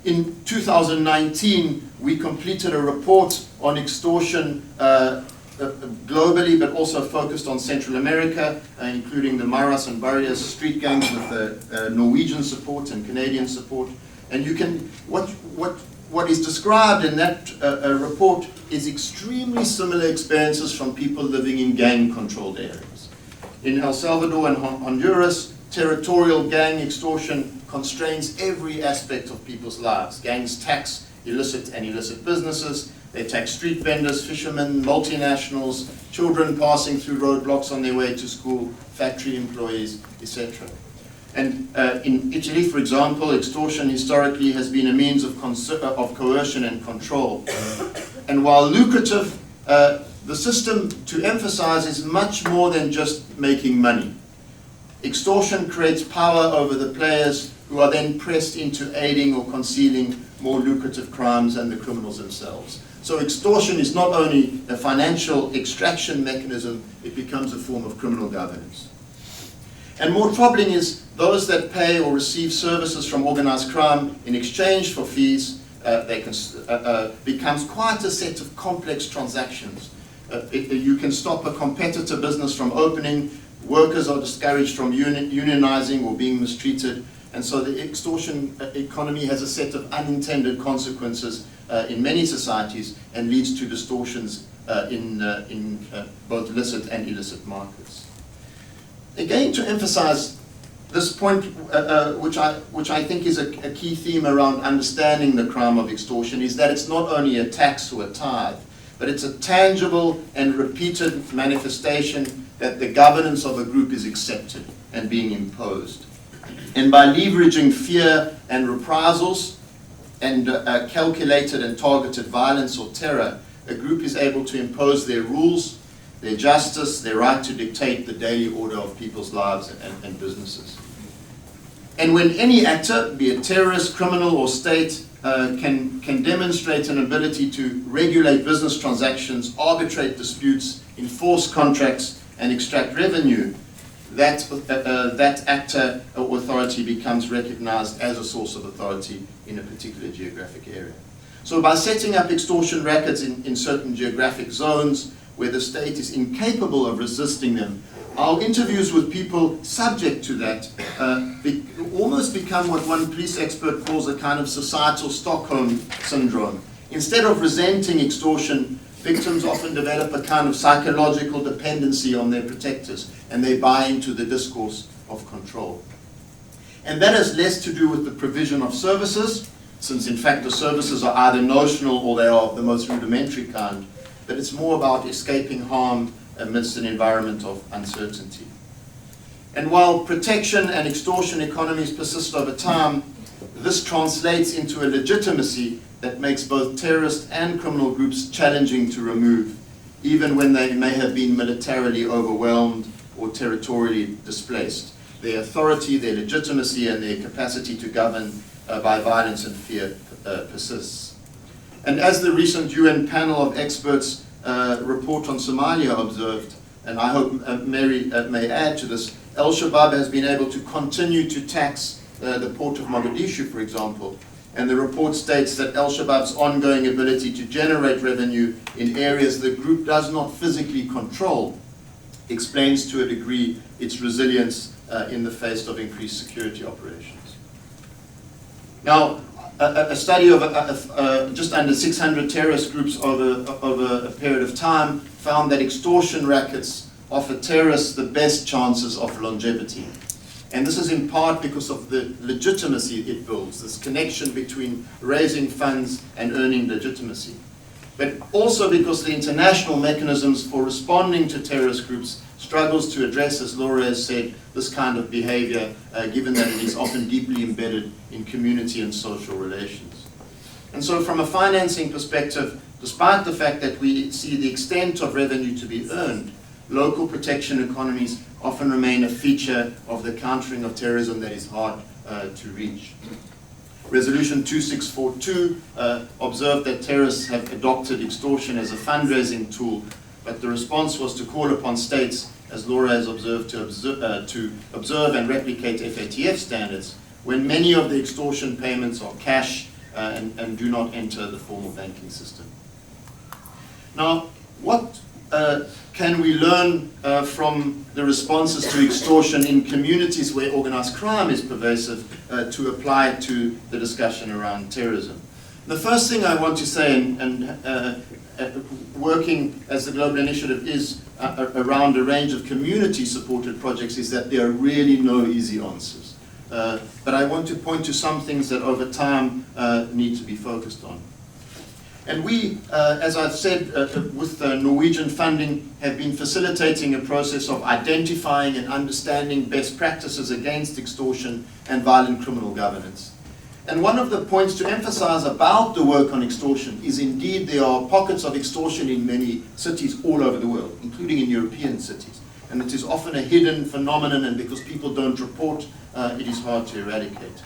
In 2019, we completed a report on extortion globally, but also focused on Central America, including the Maras and Barrias street gangs with Norwegian support and Canadian support. And you can, what is described in that report is extremely similar experiences from people living in gang-controlled areas. In El Salvador and Honduras, territorial gang extortion constrains every aspect of people's lives. Gangs tax illicit and illicit businesses. They tax street vendors, fishermen, multinationals, children passing through roadblocks on their way to school, factory employees, etc. And in Italy, for example, extortion historically has been a means of coercion and control. And while lucrative, the system, to emphasize, is much more than just making money. Extortion creates power over the players who are then pressed into aiding or concealing more lucrative crimes than the criminals themselves. So extortion is not only a financial extraction mechanism, it becomes a form of criminal governance. And more troubling is those that pay or receive services from organized crime in exchange for fees, becomes quite a set of complex transactions. You can stop a competitor business from opening, workers are discouraged from unionizing or being mistreated, And so the extortion economy has a set of unintended consequences in many societies and leads to distortions in both licit and illicit markets. Again, to emphasize this point, which I think is a key theme around understanding the crime of extortion, is that it's not only a tax or a tithe, but it's a tangible and repeated manifestation that the governance of a group is accepted and being imposed. And by leveraging fear and reprisals and calculated and targeted violence or terror, a group is able to impose their rules, their justice, their right to dictate the daily order of people's lives and businesses. And when any actor, be it terrorist, criminal, or state, can demonstrate an ability to regulate business transactions, arbitrate disputes, enforce contracts, and extract revenue, that actor or authority becomes recognized as a source of authority in a particular geographic area. So by setting up extortion rackets in certain geographic zones where the state is incapable of resisting them, our interviews with people subject to that almost become what one police expert calls a kind of societal Stockholm syndrome. Instead of resenting extortion, victims often develop a kind of psychological dependency on their protectors, and they buy into the discourse of control. And that has less to do with the provision of services, since in fact the services are either notional or they are of the most rudimentary kind, but it's more about escaping harm amidst an environment of uncertainty. And while protection and extortion economies persist over time, this translates into a legitimacy that makes both terrorist and criminal groups challenging to remove, even when they may have been militarily overwhelmed or territorially displaced. Their authority, their legitimacy, and their capacity to govern by violence and fear persists. And as the recent UN panel of experts report on Somalia observed, and I hope Mary may add to this, Al-Shabaab has been able to continue to tax the port of Mogadishu, for example, and the report states that Al-Shabaab's ongoing ability to generate revenue in areas the group does not physically control explains to a degree its resilience in the face of increased security operations. Now, a study of just under 600 terrorist groups over a period of time found that extortion rackets offer terrorists the best chances of longevity. And this is in part because of the legitimacy it builds, this connection between raising funds and earning legitimacy. But also because the international mechanisms for responding to terrorist groups struggles to address, as Laura has said, this kind of behavior, given that it is often deeply embedded in community and social relations. And so from a financing perspective, despite the fact that we see the extent of revenue to be earned, local protection economies often remain a feature of the countering of terrorism that is hard to reach. Resolution 2642 observed that terrorists have adopted extortion as a fundraising tool, but the response was to call upon states, as Laura has observed, to observe and replicate FATF standards, when many of the extortion payments are cash and do not enter the formal banking system. Now, what can we learn from the responses to extortion in communities where organized crime is pervasive to apply to the discussion around terrorism? The first thing I want to say, and working as the Global Initiative is around a range of community-supported projects, is that there are really no easy answers. But I want to point to some things that over time need to be focused on. And we, as I've said, with Norwegian funding, have been facilitating a process of identifying and understanding best practices against extortion and violent criminal governance. And one of the points to emphasize about the work on extortion is indeed there are pockets of extortion in many cities all over the world, including in European cities. And it is often a hidden phenomenon, and because people don't report, it is hard to eradicate.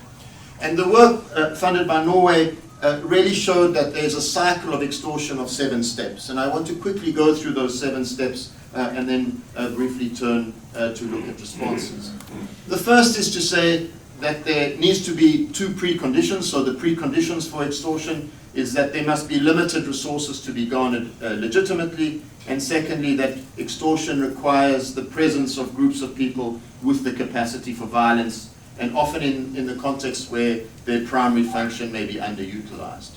And the work funded by Norway really showed that there's a cycle of extortion of 7 steps. And I want to quickly go through those 7 steps and then briefly turn to look at responses. The first is to say that there needs to be 2 preconditions. So the preconditions for extortion is that there must be limited resources to be garnered legitimately, and secondly, that extortion requires the presence of groups of people with the capacity for violence, and often in the context where their primary function may be underutilized.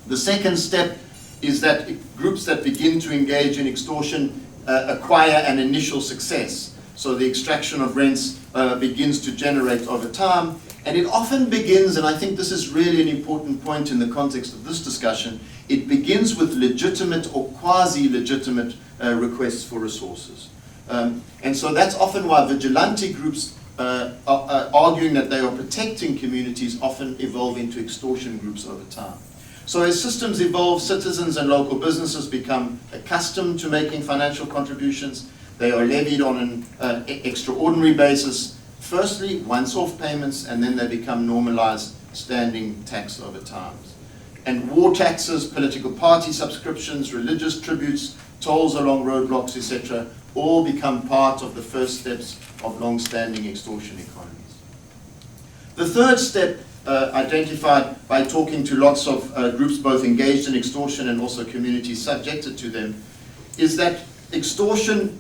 The second step is that groups that begin to engage in extortion acquire an initial success. So the extraction of rents begins to generate over time, and it often begins, and I think this is really an important point in the context of this discussion, it begins with legitimate or quasi-legitimate requests for resources. And so that's often why vigilante groups arguing that they are protecting communities often evolve into extortion groups over time. So as systems evolve, citizens and local businesses become accustomed to making financial contributions. They are levied on an extraordinary basis, firstly once-off payments, and then they become normalized standing tax over time. And war taxes, political party subscriptions, religious tributes, tolls along roadblocks, etc., all become part of the first steps of long-standing extortion economies. The third step, identified by talking to lots of groups both engaged in extortion and also communities subjected to them, is that extortion,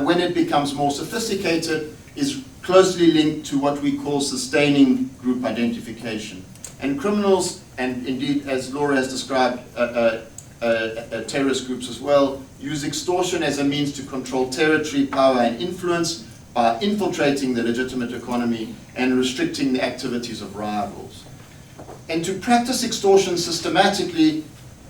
when it becomes more sophisticated, is closely linked to what we call sustaining group identification. And criminals, and indeed, as Laura has described, terrorist groups as well, use extortion as a means to control territory, power, and influence by infiltrating the legitimate economy and restricting the activities of rivals. And to practice extortion systematically,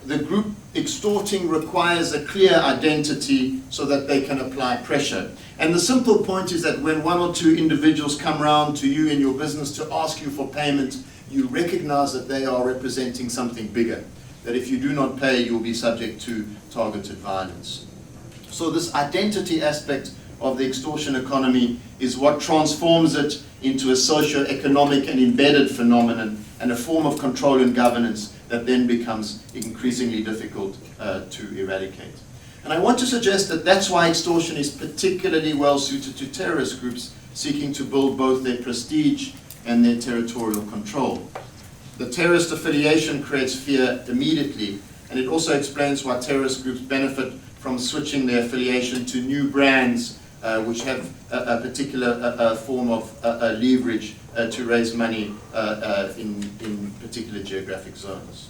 the group extorting requires a clear identity so that they can apply pressure. And the simple point is that when one or two individuals come round to you in your business to ask you for payment, you recognize that they are representing something bigger, that if you do not pay, you'll be subject to targeted violence. So this identity aspect of the extortion economy is what transforms it into a socio-economic and embedded phenomenon and a form of control and governance that then becomes increasingly difficult to eradicate. And I want to suggest that that's why extortion is particularly well suited to terrorist groups seeking to build both their prestige and their territorial control. The terrorist affiliation creates fear immediately, and it also explains why terrorist groups benefit from switching their affiliation to new brands which have a particular form of leverage to raise money in particular geographic zones.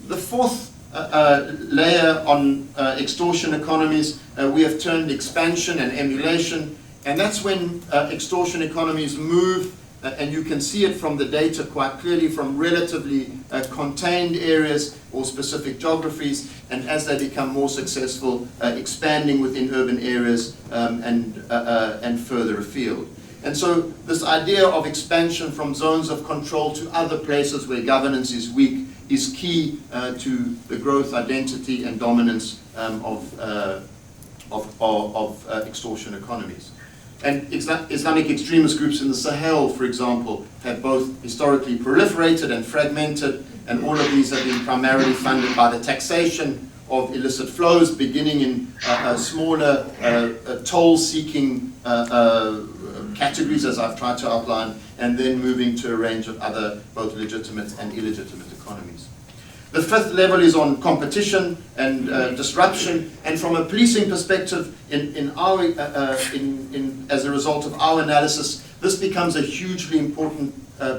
The fourth layer on extortion economies, we have termed expansion and emulation, and that's when extortion economies move, and you can see it from the data quite clearly, from relatively contained areas or specific geographies, and as they become more successful, expanding within urban areas and further afield. And so this idea of expansion from zones of control to other places where governance is weak is key to the growth, identity, and dominance of extortion economies. And Islamic extremist groups in the Sahel, for example, have both historically proliferated and fragmented, and all of these have been primarily funded by the taxation of illicit flows, beginning in smaller toll-seeking categories, as I've tried to outline, and then moving to a range of other both legitimate and illegitimate economies. The fifth level is on competition and disruption, and from a policing perspective, as a result of our analysis, this becomes a hugely important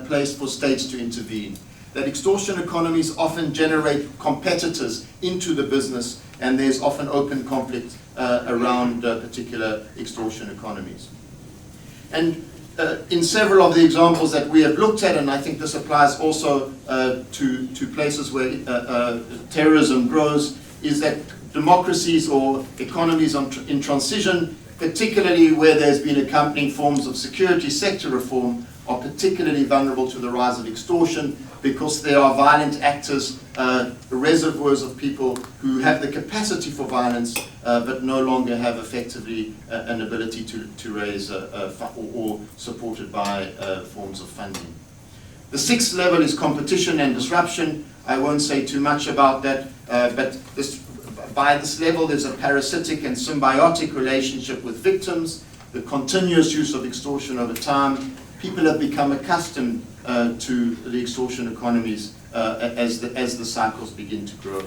place for states to intervene. That extortion economies often generate competitors into the business, and there's often open conflict around particular extortion economies. And in several of the examples that we have looked at, and I think this applies also to places where terrorism grows, is that democracies or economies in transition, particularly where there's been accompanying forms of security sector reform, are particularly vulnerable to the rise of extortion because there are violent actors, reservoirs of people who have the capacity for violence but no longer have effectively an ability to raise or supported by forms of funding. The sixth level is competition and disruption. I won't say too much about that, but by this level there's a parasitic and symbiotic relationship with victims, the continuous use of extortion over time. People have become accustomed to the extortion economies as the cycles begin to grow.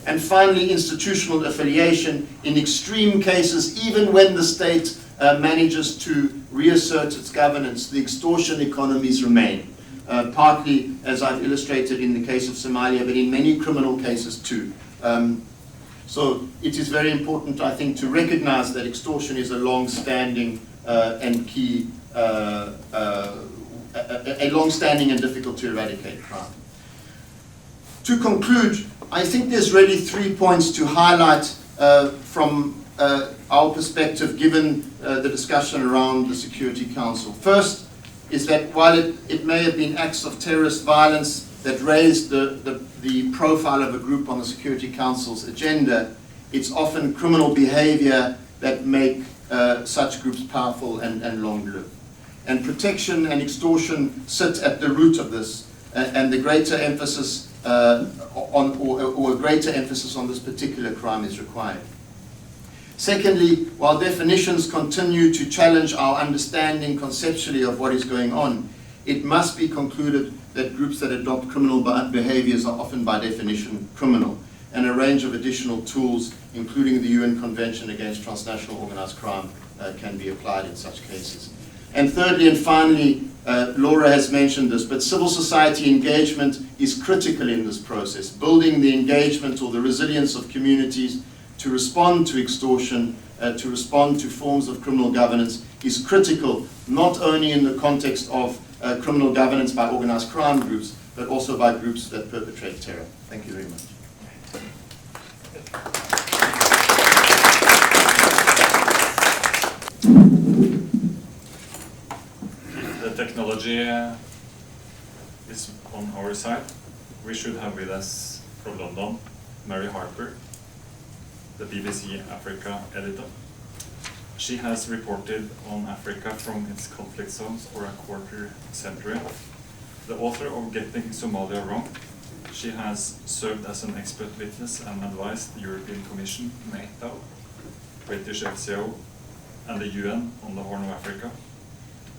And finally, institutional affiliation in extreme cases, even when the state manages to reassert its governance, the extortion economies remain. Partly, as I've illustrated in the case of Somalia, but in many criminal cases too. So it is very important, I think, to recognize that extortion is a long-standing and key, a long-standing and difficult to eradicate crime. To conclude, I think there's really 3 points to highlight from our perspective, given the discussion around the Security Council. First is that while it may have been acts of terrorist violence that raised the profile of a group on the Security Council's agenda, it's often criminal behavior that make such groups powerful and long-lived. And protection and extortion sit at the root of this, and the greater emphasis or a greater emphasis on this particular crime is required. Secondly, while definitions continue to challenge our understanding conceptually of what is going on, it must be concluded that groups that adopt criminal behaviors are often by definition criminal, and a range of additional tools, including the UN Convention Against Transnational Organized Crime, can be applied in such cases. And thirdly and finally, Laura has mentioned this, but civil society engagement is critical in this process. Building the engagement or the resilience of communities to respond to extortion, to respond to forms of criminal governance is critical, not only in the context of criminal governance by organized crime groups, but also by groups that perpetrate terror. Thank you very much. The technology is on our side. We should have with us from London, Mary Harper, the BBC Africa editor. She has reported on Africa from its conflict zones for a quarter century. The author of Getting Somalia Wrong, she has served as an expert witness and advised the European Commission, NATO, British FCO, and the UN on the Horn of Africa,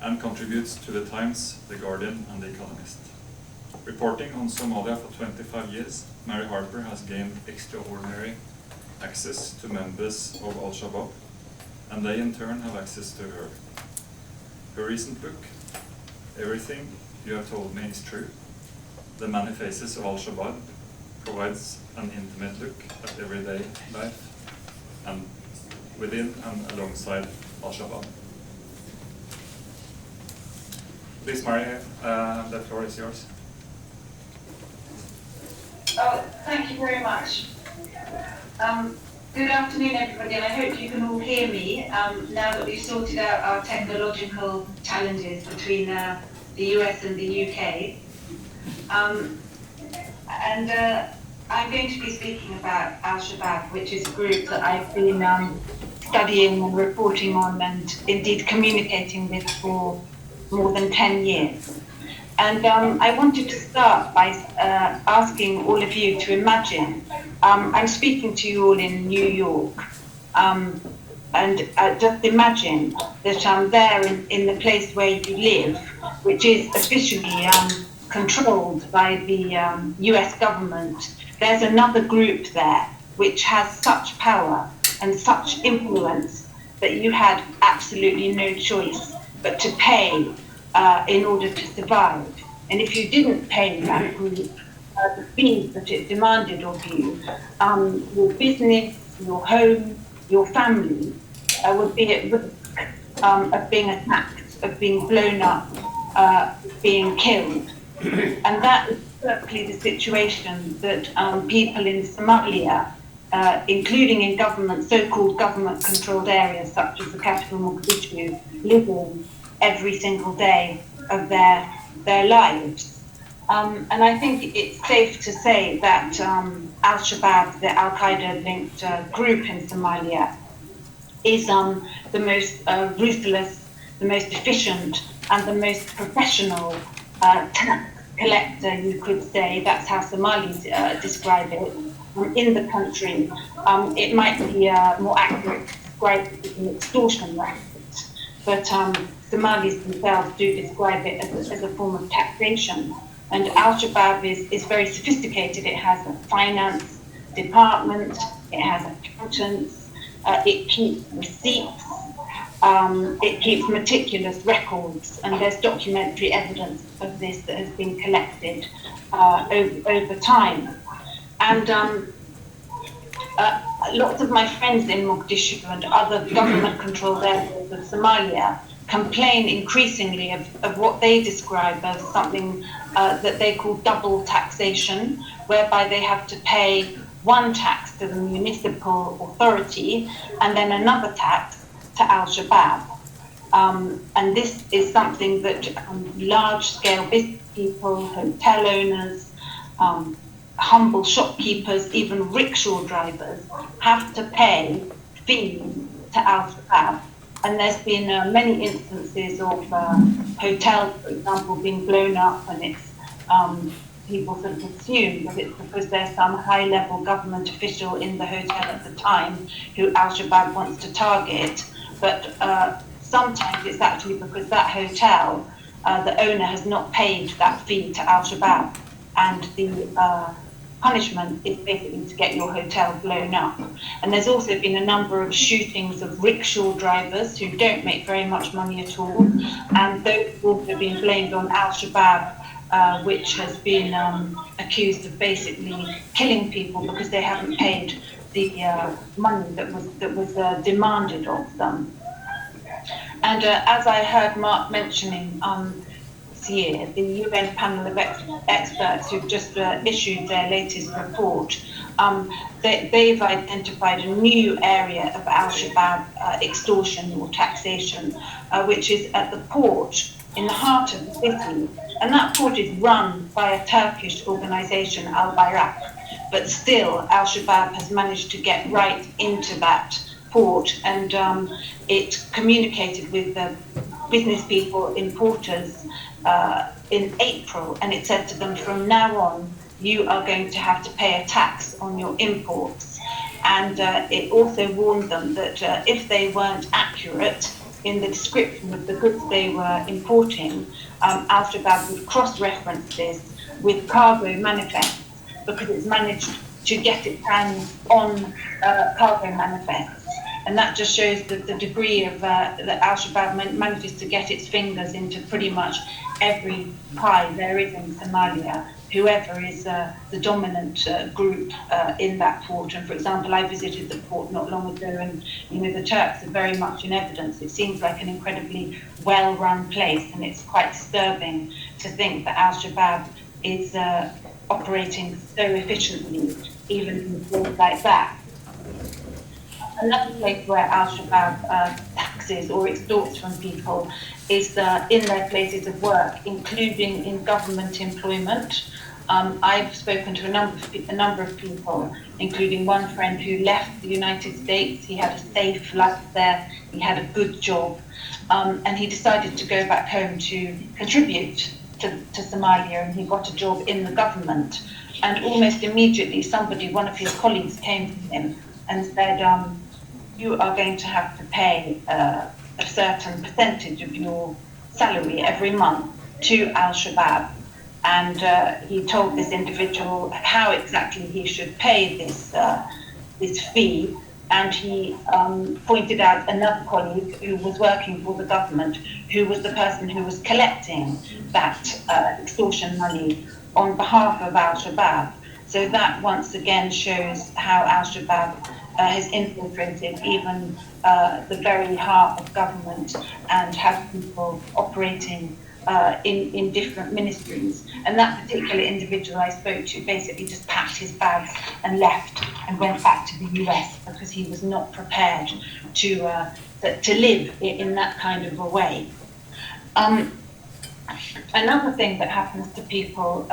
and contributes to The Times, The Guardian, and The Economist. Reporting on Somalia for 25 years, Mary Harper has gained extraordinary access to members of Al-Shabaab, and they in turn have access to her. Her recent book, Everything You Have Told Me Is True, The Many Faces of Al-Shabaab, provides an intimate look at everyday life and within and alongside Al-Shabaab. Please, Mary, the floor is yours. Oh, thank you very much. Good afternoon, everybody, and I hope you can all hear me now that we've sorted out our technological challenges between the US and the UK. I'm going to be speaking about Al-Shabaab, which is a group that I've been studying and reporting on and indeed communicating with for more than 10 years. And I wanted to start by asking all of you to imagine, I'm speaking to you all in New York, and just imagine that I'm there in the place where you live, which is officially controlled by the US government. There's another group there which has such power and such influence that you had absolutely no choice but to pay in order to survive. And if you didn't pay that group the fees that it demanded of you, your business, your home, your family would be at risk of being attacked, of being blown up, being killed. And that is certainly the situation that people in Somalia, including in government, so-called government-controlled areas such as the capital Mogadishu, live in every single day of their lives. And I think it's safe to say that Al-Shabaab, the Al-Qaeda-linked group in Somalia, is the most ruthless, the most efficient, and the most professional tax collector, you could say. That's how Somalis describe it, in the country. It might be more accurate to describe it as an extortion racket, but Somalis themselves do describe it as a form of taxation. And Al-Shabaab is very sophisticated. It has finance, department, it has accountants, it keeps receipts, it keeps meticulous records, and there's documentary evidence of this that has been collected over time. And lots of my friends in Mogadishu and other government-controlled areas of Somalia complain increasingly of what they describe as something that they call double taxation, whereby they have to pay one tax to the municipal authority and then another tax to Al-Shabaab. And this is something that large-scale business people, hotel owners, humble shopkeepers, even rickshaw drivers have to pay fees to Al-Shabaab. And there's been many instances of hotels, for example, being blown up, and it's people sort of assume that it's because there's some high-level government official in the hotel at the time who Al-Shabaab wants to target. But sometimes it's actually because that hotel, the owner has not paid that fee to Al-Shabaab, and the punishment is basically to get your hotel blown up. And there's also been a number of shootings of rickshaw drivers who don't make very much money at all, and those have also been blamed on Al-Shabaab, which has been accused of basically killing people because they haven't paid the money that was demanded of them. And as I heard Mark mentioning, this year, the UN panel of experts who've just issued their latest report, they've identified a new area of Al-Shabaab extortion or taxation, which is at the port in the heart of the city. And that port is run by a Turkish organization, Al-Bayrak. But still, Al-Shabaab has managed to get right into that port, and it communicated with the business people, importers, in April, and it said to them, from now on, you are going to have to pay a tax on your imports. And it also warned them that if they weren't accurate in the description of the goods they were importing, Al-Shabaab would cross-reference this with cargo manifests, because it's managed to get its hands on cargo manifests. And that just shows the degree of that Al-Shabaab manages to get its fingers into pretty much every pie there is in Somalia, whoever is the dominant group in that port. And for example, I visited the port not long ago, and the Turks are very much in evidence. It seems like an incredibly well-run place, and it's quite disturbing to think that Al-Shabaab is operating so efficiently, even in places like that. Another place where Al-Shabaab taxes or extorts from people is in their places of work, including in government employment. I've spoken to a number of people, including one friend who left the United States. He had a safe life there, he had a good job, and he decided to go back home to contribute to Somalia, and he got a job in the government. And almost immediately, one of his colleagues came to him and said, you are going to have to pay a certain percentage of your salary every month to Al-Shabaab. And he told this individual how exactly he should pay this fee. And he pointed out another colleague who was working for the government, who was the person who was collecting that extortion money on behalf of Al-Shabaab. So that once again shows how Al-Shabaab has infiltrated even the very heart of government and has people operating in different ministries. And that particular individual I spoke to basically just packed his bags and left and went back to the US because he was not prepared to live in that kind of a way. Another thing that happens to people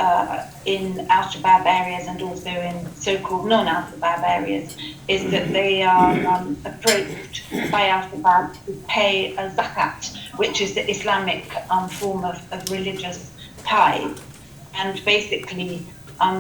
in Al-Shabaab areas and also in so-called non-Al-Shabaab areas is that they are approached by Al-Shabaab to pay a zakat, which is the Islamic form of religious tithe. And basically,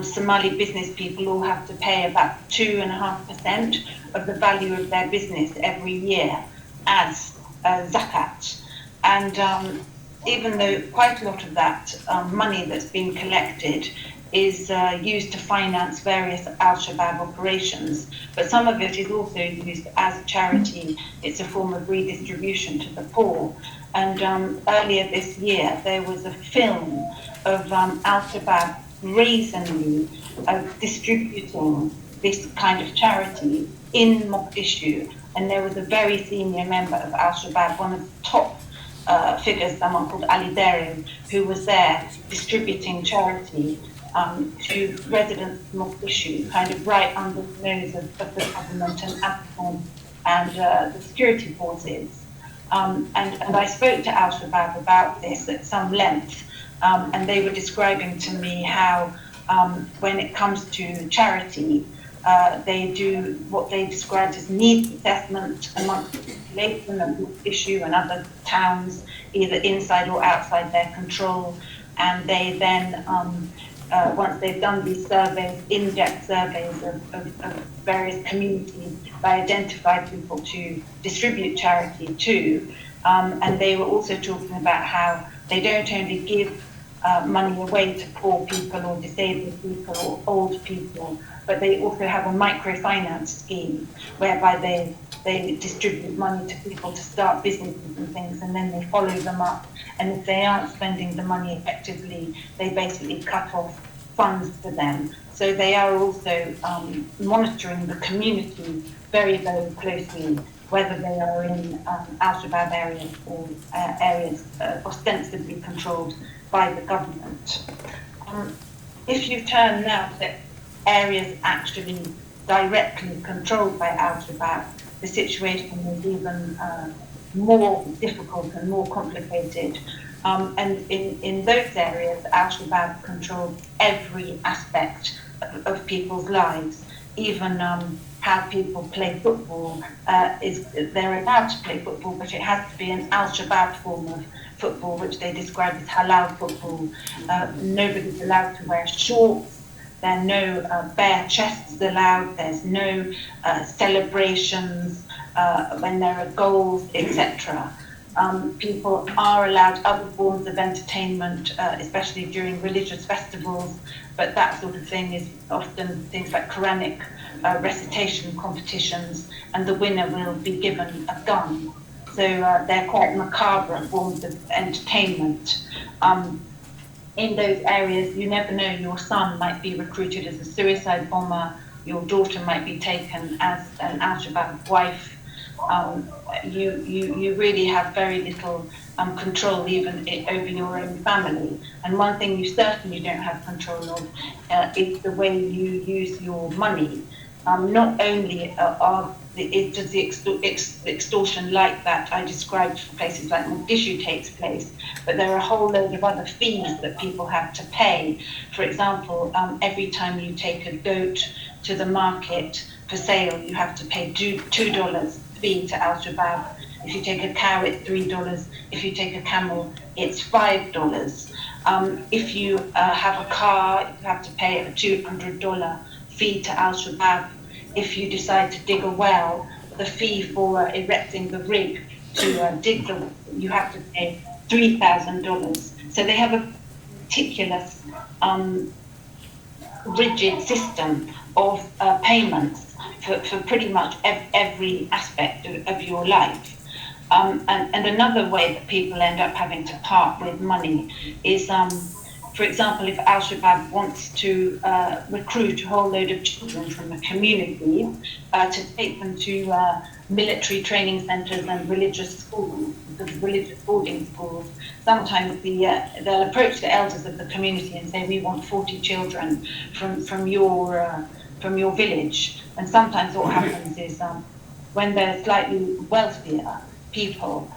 Somali business people all have to pay about 2.5% of the value of their business every year as zakat. And even though quite a lot of that money that's been collected is used to finance various Al-Shabaab operations, but some of it is also used as charity. It's a form of redistribution to the poor. And earlier this year, there was a film of Al-Shabaab brazenly distributing this kind of charity in Mogadishu. And there was a very senior member of Al-Shabaab, one of the top figures, someone called Ali Darim, who was there distributing charity to residents of Mogadishu, kind of right under the nose of the government and AFCON and the security forces. And I spoke to Al-Shabaab about this at some length, and they were describing to me how when it comes to charity, they do what they described as needs assessment amongst the population of Mogadishu and other towns, either inside or outside their control, and they then once they've done these surveys, in-depth surveys of various communities, they identify people to distribute charity to. And they were also talking about how they don't only give money away to poor people or disabled people or old people, but they also have a microfinance scheme whereby they distribute money to people to start businesses and things, and then they follow them up. And if they aren't spending the money effectively, they basically cut off funds for them. So they are also monitoring the community very, very closely, whether they are in Al-Shabaab areas or areas ostensibly controlled by the government. If you turn now to areas actually directly controlled by Al-Shabaab, the situation is even more difficult and more complicated. And in those areas, Al-Shabaab control every aspect of people's lives, even how people play football. They're allowed to play football, but it has to be an Al-Shabaab form of football, which they describe as halal football. Nobody's allowed to wear shorts. There are no bare chests allowed. There's no celebrations when there are goals, etc. People are allowed other forms of entertainment, especially during religious festivals, but that sort of thing is often things like Quranic recitation competitions, and the winner will be given a gun. So they're quite macabre forms of entertainment. In those areas, you never know, your son might be recruited as a suicide bomber, your daughter might be taken as an Al-Shabaab wife. You really have very little control even over your own family. And one thing you certainly don't have control of is the way you use your money. Not only does the extortion like that I described for places like Mogadishu takes place, but there are a whole load of other fees that people have to pay. For example, every time you take a goat to the market for sale, you have to pay $2 fee to Al-Shabaab. If you take a cow, it's $3. If you take a camel, it's $5. If you have a car, you have to pay a $200 fee to Al-Shabaab. If you decide to dig a well, the fee for erecting the rig to dig the well, you have to pay $3,000. So they have a meticulous, rigid system of payments for pretty much every aspect of your life. And another way that people end up having to part with money is, for example, if Al-Shabaab wants to recruit a whole load of children from a community to take them to military training centres and religious schools, religious boarding schools, sometimes they'll approach the elders of the community and say, we want 40 children from your village. And sometimes what happens is when they're slightly wealthier people,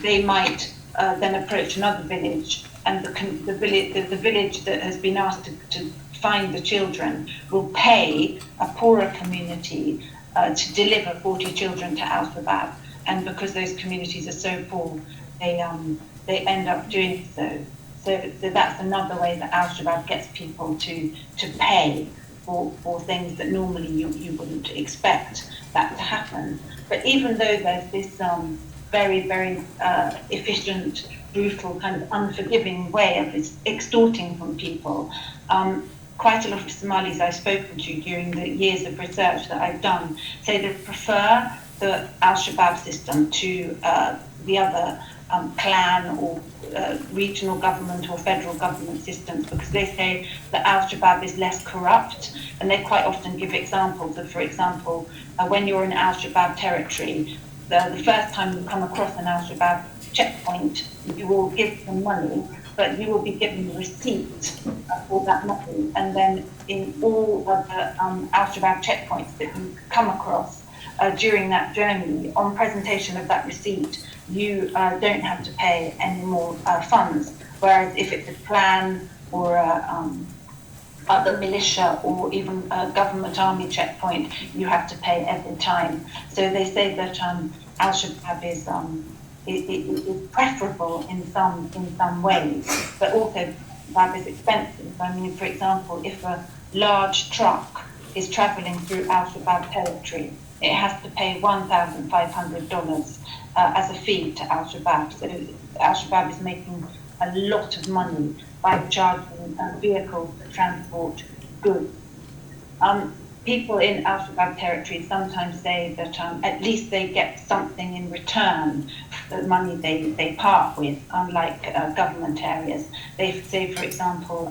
they might then approach another village, and the village that has been asked to find the children will pay a poorer community to deliver 40 children to Al-Shabaab. And because those communities are so poor, they end up doing so. So that's another way that Al-Shabaab gets people to pay for things that normally you wouldn't expect that to happen. But even though there's this very, very efficient brutal, kind of unforgiving way of extorting from people. Quite a lot of Somalis I've spoken to during the years of research that I've done say they prefer the Al-Shabaab system to the other clan or regional government or federal government systems, because they say that Al-Shabaab is less corrupt, and they quite often give examples of, for example, when you're in Al-Shabaab territory, the first time you come across an Al-Shabaab checkpoint, you will give them money, but you will be given a receipt for that money, and then in all of the Al-Shabaab checkpoints that you come across during that journey, on presentation of that receipt, you don't have to pay any more funds. Whereas if it's a clan or other militia or even a government army checkpoint, you have to pay every time. So they say that Al-Shabaab is preferable in some ways, but also Al-Shabaab is expensive. I mean, for example, if a large truck is traveling through Al-Shabaab territory, it has to pay $1,500 as a fee to Al-Shabaab. So Al-Shabaab is making a lot of money by charging vehicles to transport goods. People in Al-Shabaab territory sometimes say that at least they get something in return for the money they part with, unlike government areas. They say, for example,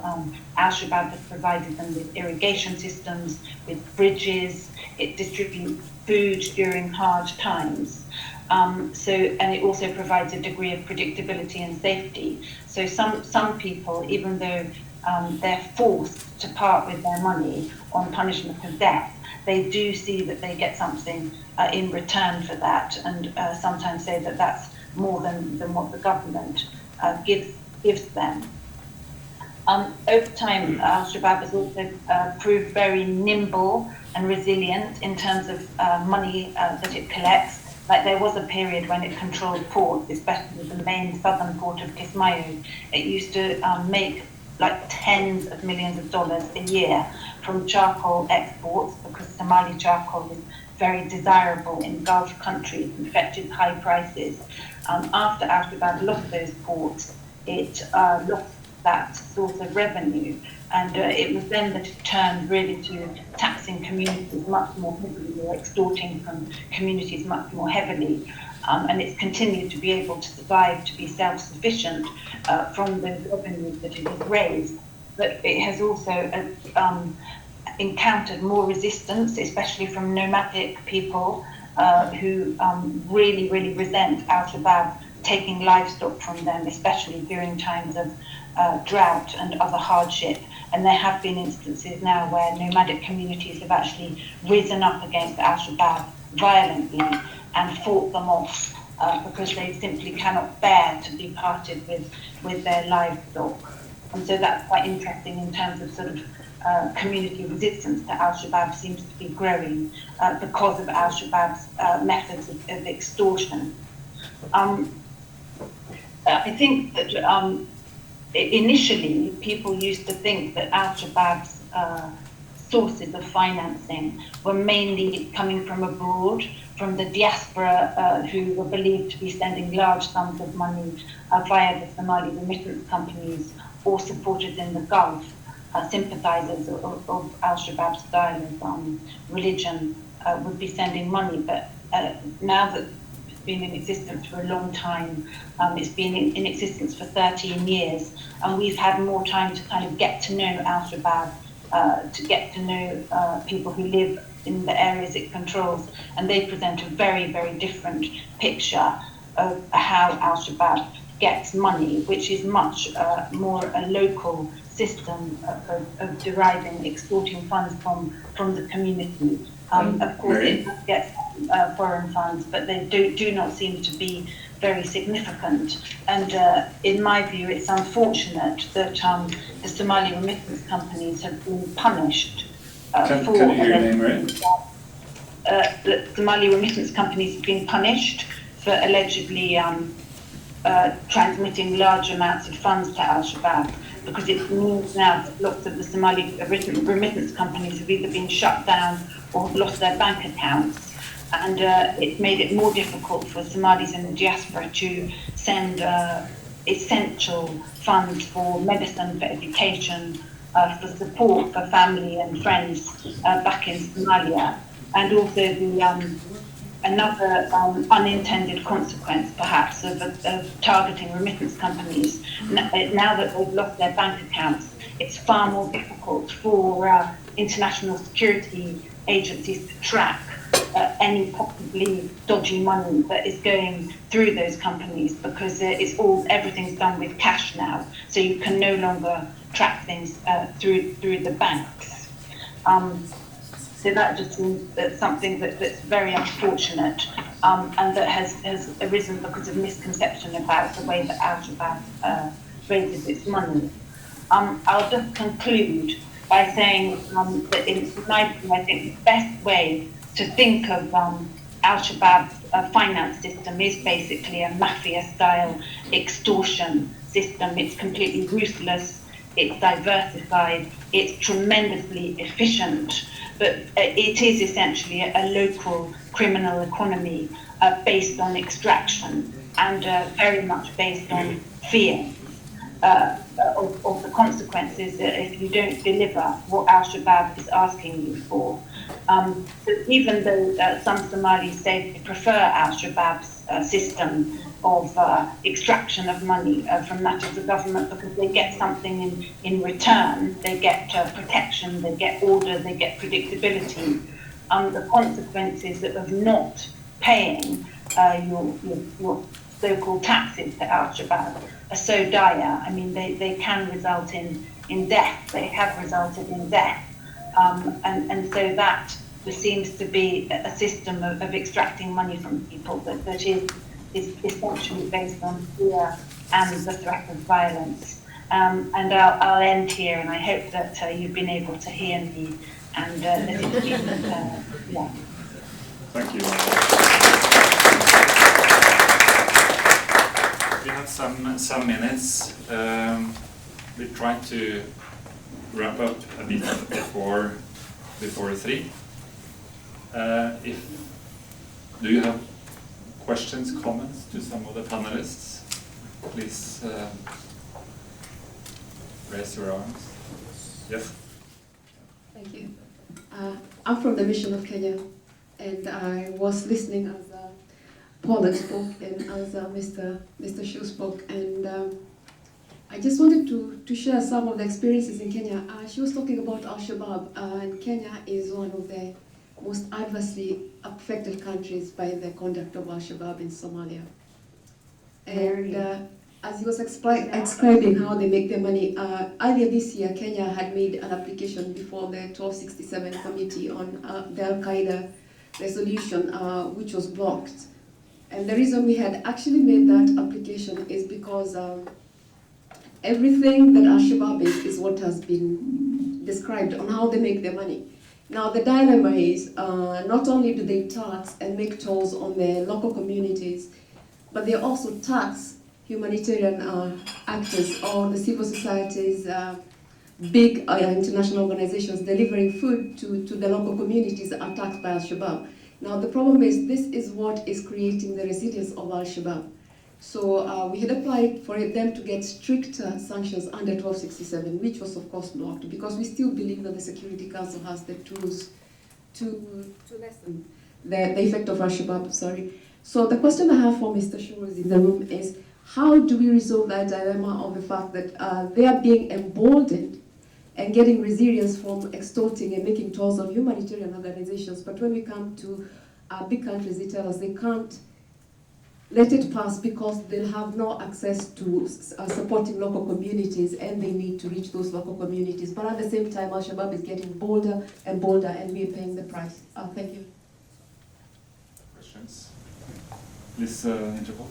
Al-Shabaab has provided them with irrigation systems, with bridges, it distributes food during hard times. And it also provides a degree of predictability and safety. So some people, even though they're forced to part with their money on punishment of death, they do see that they get something in return for that, and sometimes say that that's more than what the government gives them. Over time, Al-Shabaab has also proved very nimble and resilient in terms of money that it collects. Like there was a period when it controlled ports, especially the main southern port of Kismayo. It used to make like tens of millions of dollars a year from charcoal exports, because Somali charcoal is very desirable in Gulf countries and fetches high prices. After Al-Shabaab lost those ports, it lost that source of revenue, and it was then that it turned really to taxing communities much more heavily, or extorting from communities much more heavily. And it's continued to be able to survive, to be self-sufficient from the revenues that it has raised. But it has also encountered more resistance, especially from nomadic people who really, really resent Al-Shabaab taking livestock from them, especially during times of drought and other hardship. And there have been instances now where nomadic communities have actually risen up against Al-Shabaab violently and fought them off because they simply cannot bear to be parted with their livestock. And so that's quite interesting in terms of sort of community resistance to Al-Shabaab seems to be growing because of Al-Shabaab's methods of extortion. I think that initially people used to think that Al-Shabaab's sources of financing were mainly coming from abroad, from the diaspora who were believed to be sending large sums of money via the Somali remittance companies, or supporters in the Gulf, sympathizers of Al-Shabaab style of religion would be sending money. But now that it's been in existence for a long time, it's been in existence for 13 years, and we've had more time to kind of get to know Al-Shabaab, to get to know people who live in the areas it controls, and they present a very, very different picture of how Al-Shabaab gets money, which is much more a local system of deriving, extorting funds from the community. Of course, it gets foreign funds, but they do not seem to be very significant. And in my view, it's unfortunate that the Somali remittance companies have been punished Can you hear your name, right? The Somali remittance companies have been punished for allegedly transmitting large amounts of funds to Al-Shabaab, because it means now that lots of the Somali remittance companies have either been shut down or have lost their bank accounts. And it's made it more difficult for Somalis in the diaspora to send essential funds for medicine, for education, for support for family and friends back in Somalia, and also the another unintended consequence, perhaps, of targeting remittance companies. Now that they've lost their bank accounts, it's far more difficult for international security agencies to track any possibly dodgy money that is going through those companies, because everything's done with cash now, so you can no longer track things through the banks. So that just seems something that's very unfortunate, and that has arisen because of misconception about the way that Al-Shabaab raises its money. I'll just conclude by saying that in my view, I think the best way to think of Al-Shabaab's finance system is basically a mafia-style extortion system. It's completely ruthless, it's diversified, it's tremendously efficient, but it is essentially a local criminal economy based on extraction and very much based on fear of the consequences if you don't deliver what Al-Shabaab is asking you for. So even though some Somalis say they prefer Al-Shabaab's system of extraction of money from that of the government, because they get something in return, they get protection, they get order, they get predictability. The consequences of not paying your so-called taxes to Al-Shabaab are so dire. I mean, they can result in death. They have resulted in death. And so that there seems to be a system of extracting money from people that is essentially based on fear and the threat of violence. And I'll end here, and I hope that you've been able to hear me and that it's been, yeah. Thank you. We have some minutes. We try to wrap up a bit before 3. Do you have questions, comments to some of the panelists? Please raise your arms. Yes. Thank you. I'm from the Mission of Kenya, and I was listening as Paula spoke and as Mr. Shu spoke, and I just wanted to share some of the experiences in Kenya. She was talking about Al-Shabaab, and Kenya is one of the most adversely affected countries by the conduct of Al-Shabaab in Somalia. And as he was describing how they make their money, earlier this year, Kenya had made an application before the 1267 Committee on the Al-Qaeda resolution, which was blocked. And the reason we had actually made that application is because everything that Al-Shabaab is what has been described on how they make their money. Now the dilemma is, not only do they tax and make tolls on the local communities, but they also tax humanitarian actors or the civil societies, big international organizations delivering food to the local communities that are taxed by Al-Shabaab. Now the problem is, this is what is creating the resilience of Al-Shabaab. So we had applied for them to get stricter sanctions under 1267, which was of course blocked, because we still believe that the Security Council has the tools to lessen the effect of Al-Shabaab. So the question I have for Mr. Shu in the room is, how do we resolve that dilemma of the fact that they are being emboldened and getting resilience from extorting and making tolls on humanitarian organizations, but when we come to big countries, they tell us they can't let it pass because they'll have no access to supporting local communities, and they need to reach those local communities. But at the same time, Al-Shabaab is getting bolder and bolder, and we're paying the price. Thank you. Questions? Please, Interpol.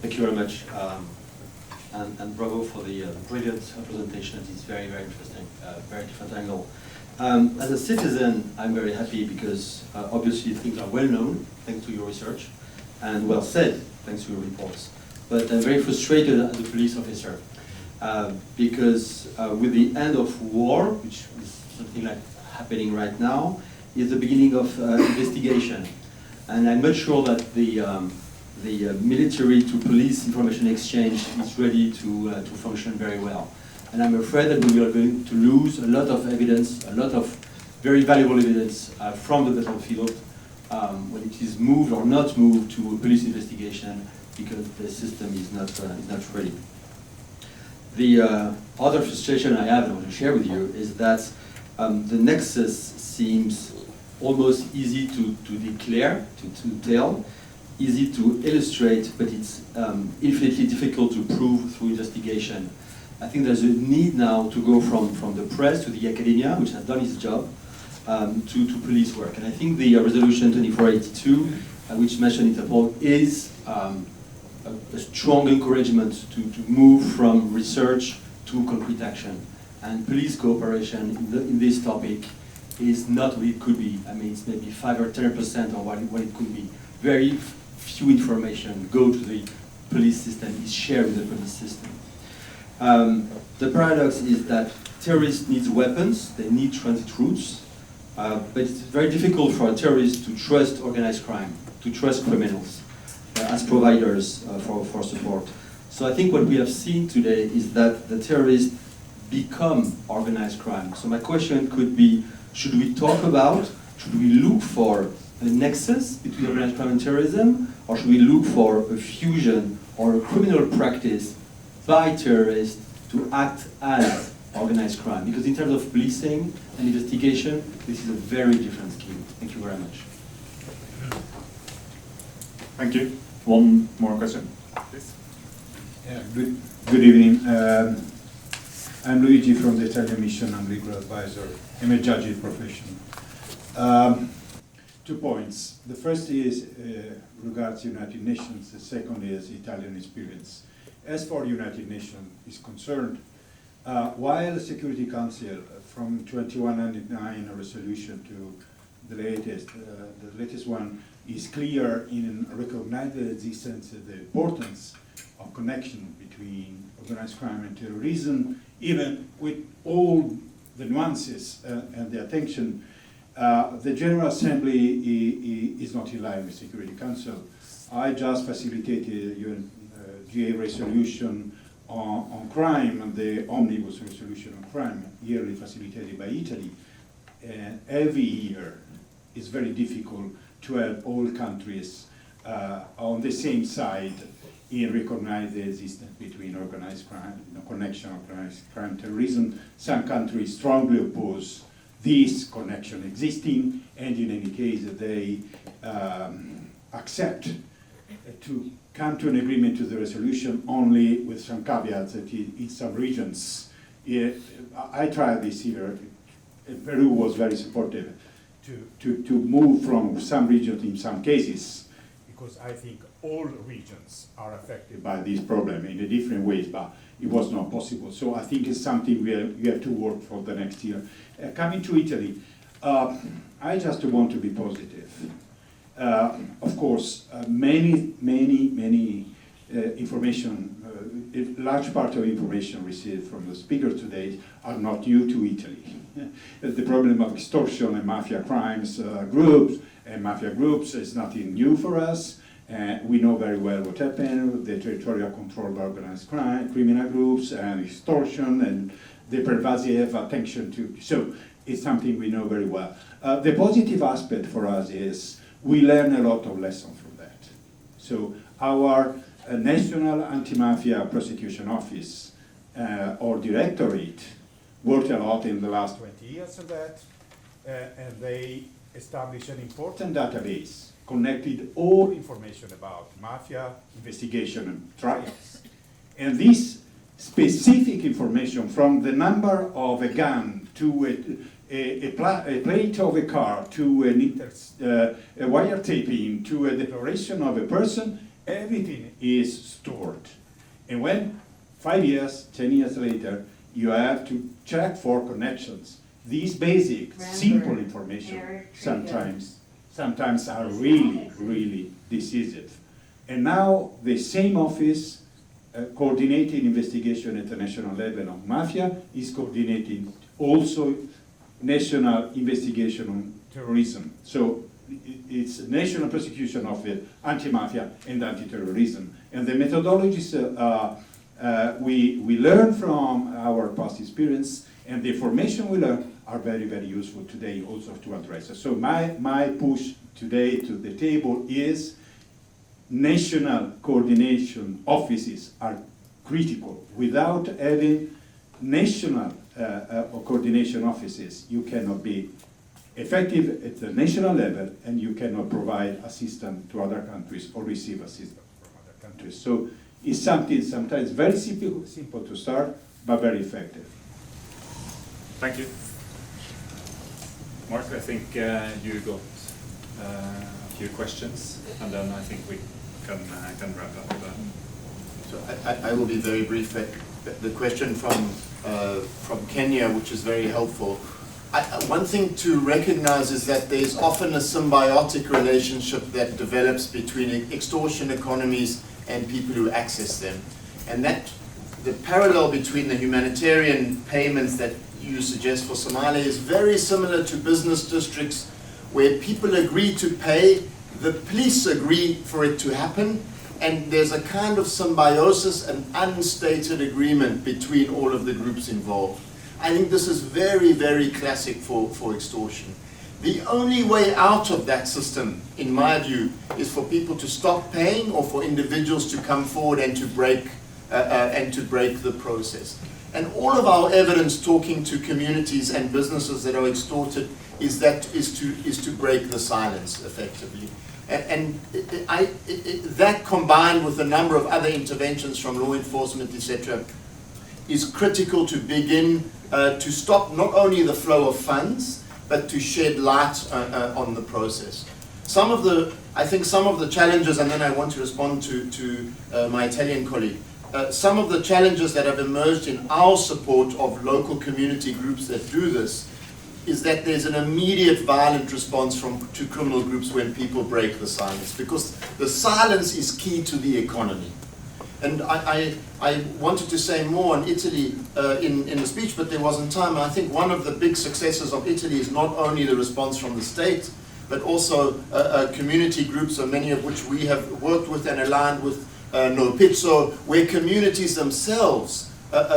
Thank you very much. And bravo for the brilliant presentation. It is very, very interesting, very different angle. As a citizen, I'm very happy because obviously things are well known thanks to your research, and well said thanks to your reports. But I'm very frustrated as a police officer because with the end of war, which is something like happening right now, is the beginning of investigation. And I'm not sure that the the military to police information exchange is ready to function very well. And I'm afraid that we are going to lose a lot of evidence, a lot of very valuable evidence from the battlefield when it is moved or not moved to a police investigation because the system is not ready. The other frustration I have and I want to share with you is that the nexus seems almost easy to declare, to tell, easy to illustrate, but it's infinitely difficult to prove through investigation. I think there's a need now to go from the press to the academia, which has done its job, to police work. And I think the resolution 2482, which mentioned Interpol, is a strong encouragement to move from research to concrete action. And police cooperation in this topic is not what it could be. I mean, it's maybe 5 or 10% of what it could be. Very few information go to the police system, is shared with the police system. The paradox is that terrorists need weapons, they need transit routes, but it's very difficult for a terrorist to trust organized crime, to trust criminals as providers for support. So I think what we have seen today is that the terrorists become organized crime. So my question could be, should we talk about, should we look for a nexus between organized crime and terrorism, or should we look for a fusion or a criminal practice by terrorists to act as organized crime? Because in terms of policing and investigation, this is a very different scheme. Thank you very much. Thank you. One more question, please. Yeah, good evening. I'm Luigi from the Italian Mission. I'm legal advisor. I'm a judge in profession. 2 points. The first is regards United Nations. The second is Italian experience. As far United Nations is concerned, while the Security Council from 2199 resolution to the latest one is clear in recognizing the existence of the importance of connection between organized crime and terrorism, even with all the nuances and the attention. The General Assembly is not in line with Security Council. I just facilitated GI resolution on crime, and the omnibus resolution on crime, yearly facilitated by Italy. And every year it's very difficult to have all countries on the same side in recognize the existence between organized crime, connection of organized crime, terrorism. Some countries strongly oppose this connection existing, and in any case they accept to come to an agreement to the resolution only with some caveats that in some regions. I tried this year. Peru was very supportive to move from some regions in some cases, because I think all regions are affected by this problem in a different ways, but it was not possible. So I think it's something we have to work for the next year. Coming to Italy, I just want to be positive. Of course, many information, a large part of information received from the speaker today are not new to Italy. The problem of extortion and mafia crimes mafia groups is nothing new for us. We know very well what happened, the territorial control by organized crime, criminal groups, and extortion, and the pervasive attention to. So it's something we know very well. The positive aspect for us is we learn a lot of lessons from that. So our National Anti-Mafia Prosecution Office or Directorate worked a lot in the last 20 years on that, and they established an important database, connected all information about mafia investigation and trials. And this specific information, from the number of a gun to a plate of a car to a wiretapping to a declaration of a person, everything is stored. And when 5 years, 10 years later, you have to check for connections, these basic, simple information sometimes are really decisive. And now the same office coordinating investigation at the national level on mafia is coordinating also national investigation on terrorism. So it's national prosecution of anti-mafia and anti-terrorism. And the methodologies we learn from our past experience, and the information we learn are very, very useful today also to address it. So my push today to the table is national coordination offices are critical. Without having national coordination offices, you cannot be effective at the national level, and you cannot provide assistance to other countries or receive assistance from other countries. So it's something sometimes very simple to start, but very effective. Thank you. Mark, I think you got a few questions, and then I think we can wrap up. So I will be very brief. The question from Kenya, which is very helpful. One thing to recognize is that there's often a symbiotic relationship that develops between extortion economies and people who access them. And that the parallel between the humanitarian payments that you suggest for Somalia is very similar to business districts where people agree to pay, the police agree for it to happen, and there's a kind of symbiosis and unstated agreement between all of the groups involved. I think this is very, very classic for extortion. The only way out of that system, in my view, is for people to stop paying or for individuals to come forward and to break the process. And all of our evidence talking to communities and businesses that are extorted is to break the silence effectively. And that combined with a number of other interventions from law enforcement, etc., is critical to begin to stop not only the flow of funds, but to shed light on the process. I think some of the challenges, and then I want to respond to my Italian colleague, some of the challenges that have emerged in our support of local community groups that do this is that there's an immediate violent response to criminal groups when people break the silence, because the silence is key to the economy. And I wanted to say more on Italy in the speech, but there wasn't time. I think one of the big successes of Italy is not only the response from the state, but also community groups, many of which we have worked with and aligned with No Pizzo, where communities themselves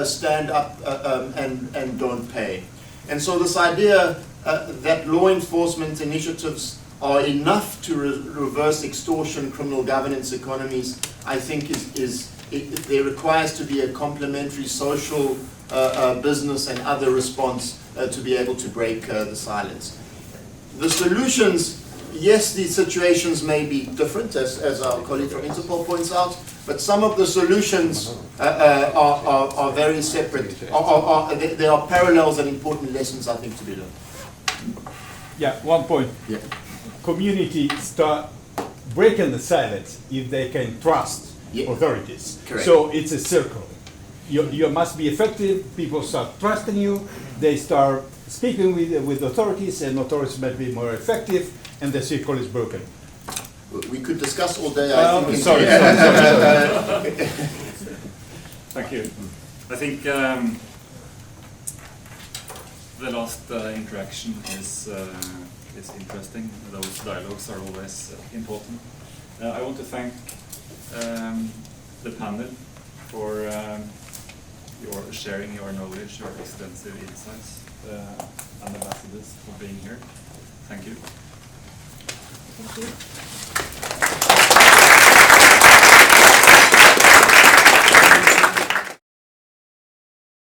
stand up and don't pay. And so this idea that law enforcement initiatives are enough to reverse extortion, criminal governance economies, I think there requires to be a complementary social, business and other response to be able to break the silence. The solutions, yes, these situations may be different, as our colleague from Interpol points out, but some of the solutions are very separate. There are parallels and important lessons, I think, to be learned. Yeah, one point. Yeah. Community start breaking the silence if they can trust authorities. Correct. So it's a circle. You must be effective, people start trusting you, they start speaking with authorities, and authorities might be more effective, and the circle is broken. We could discuss all day. Sorry. Thank you. I think the last interaction is interesting. Those dialogues are always important. I want to thank the panel for your sharing your knowledge, your extensive insights, and ambassadors for being here. Thank you. Thank you.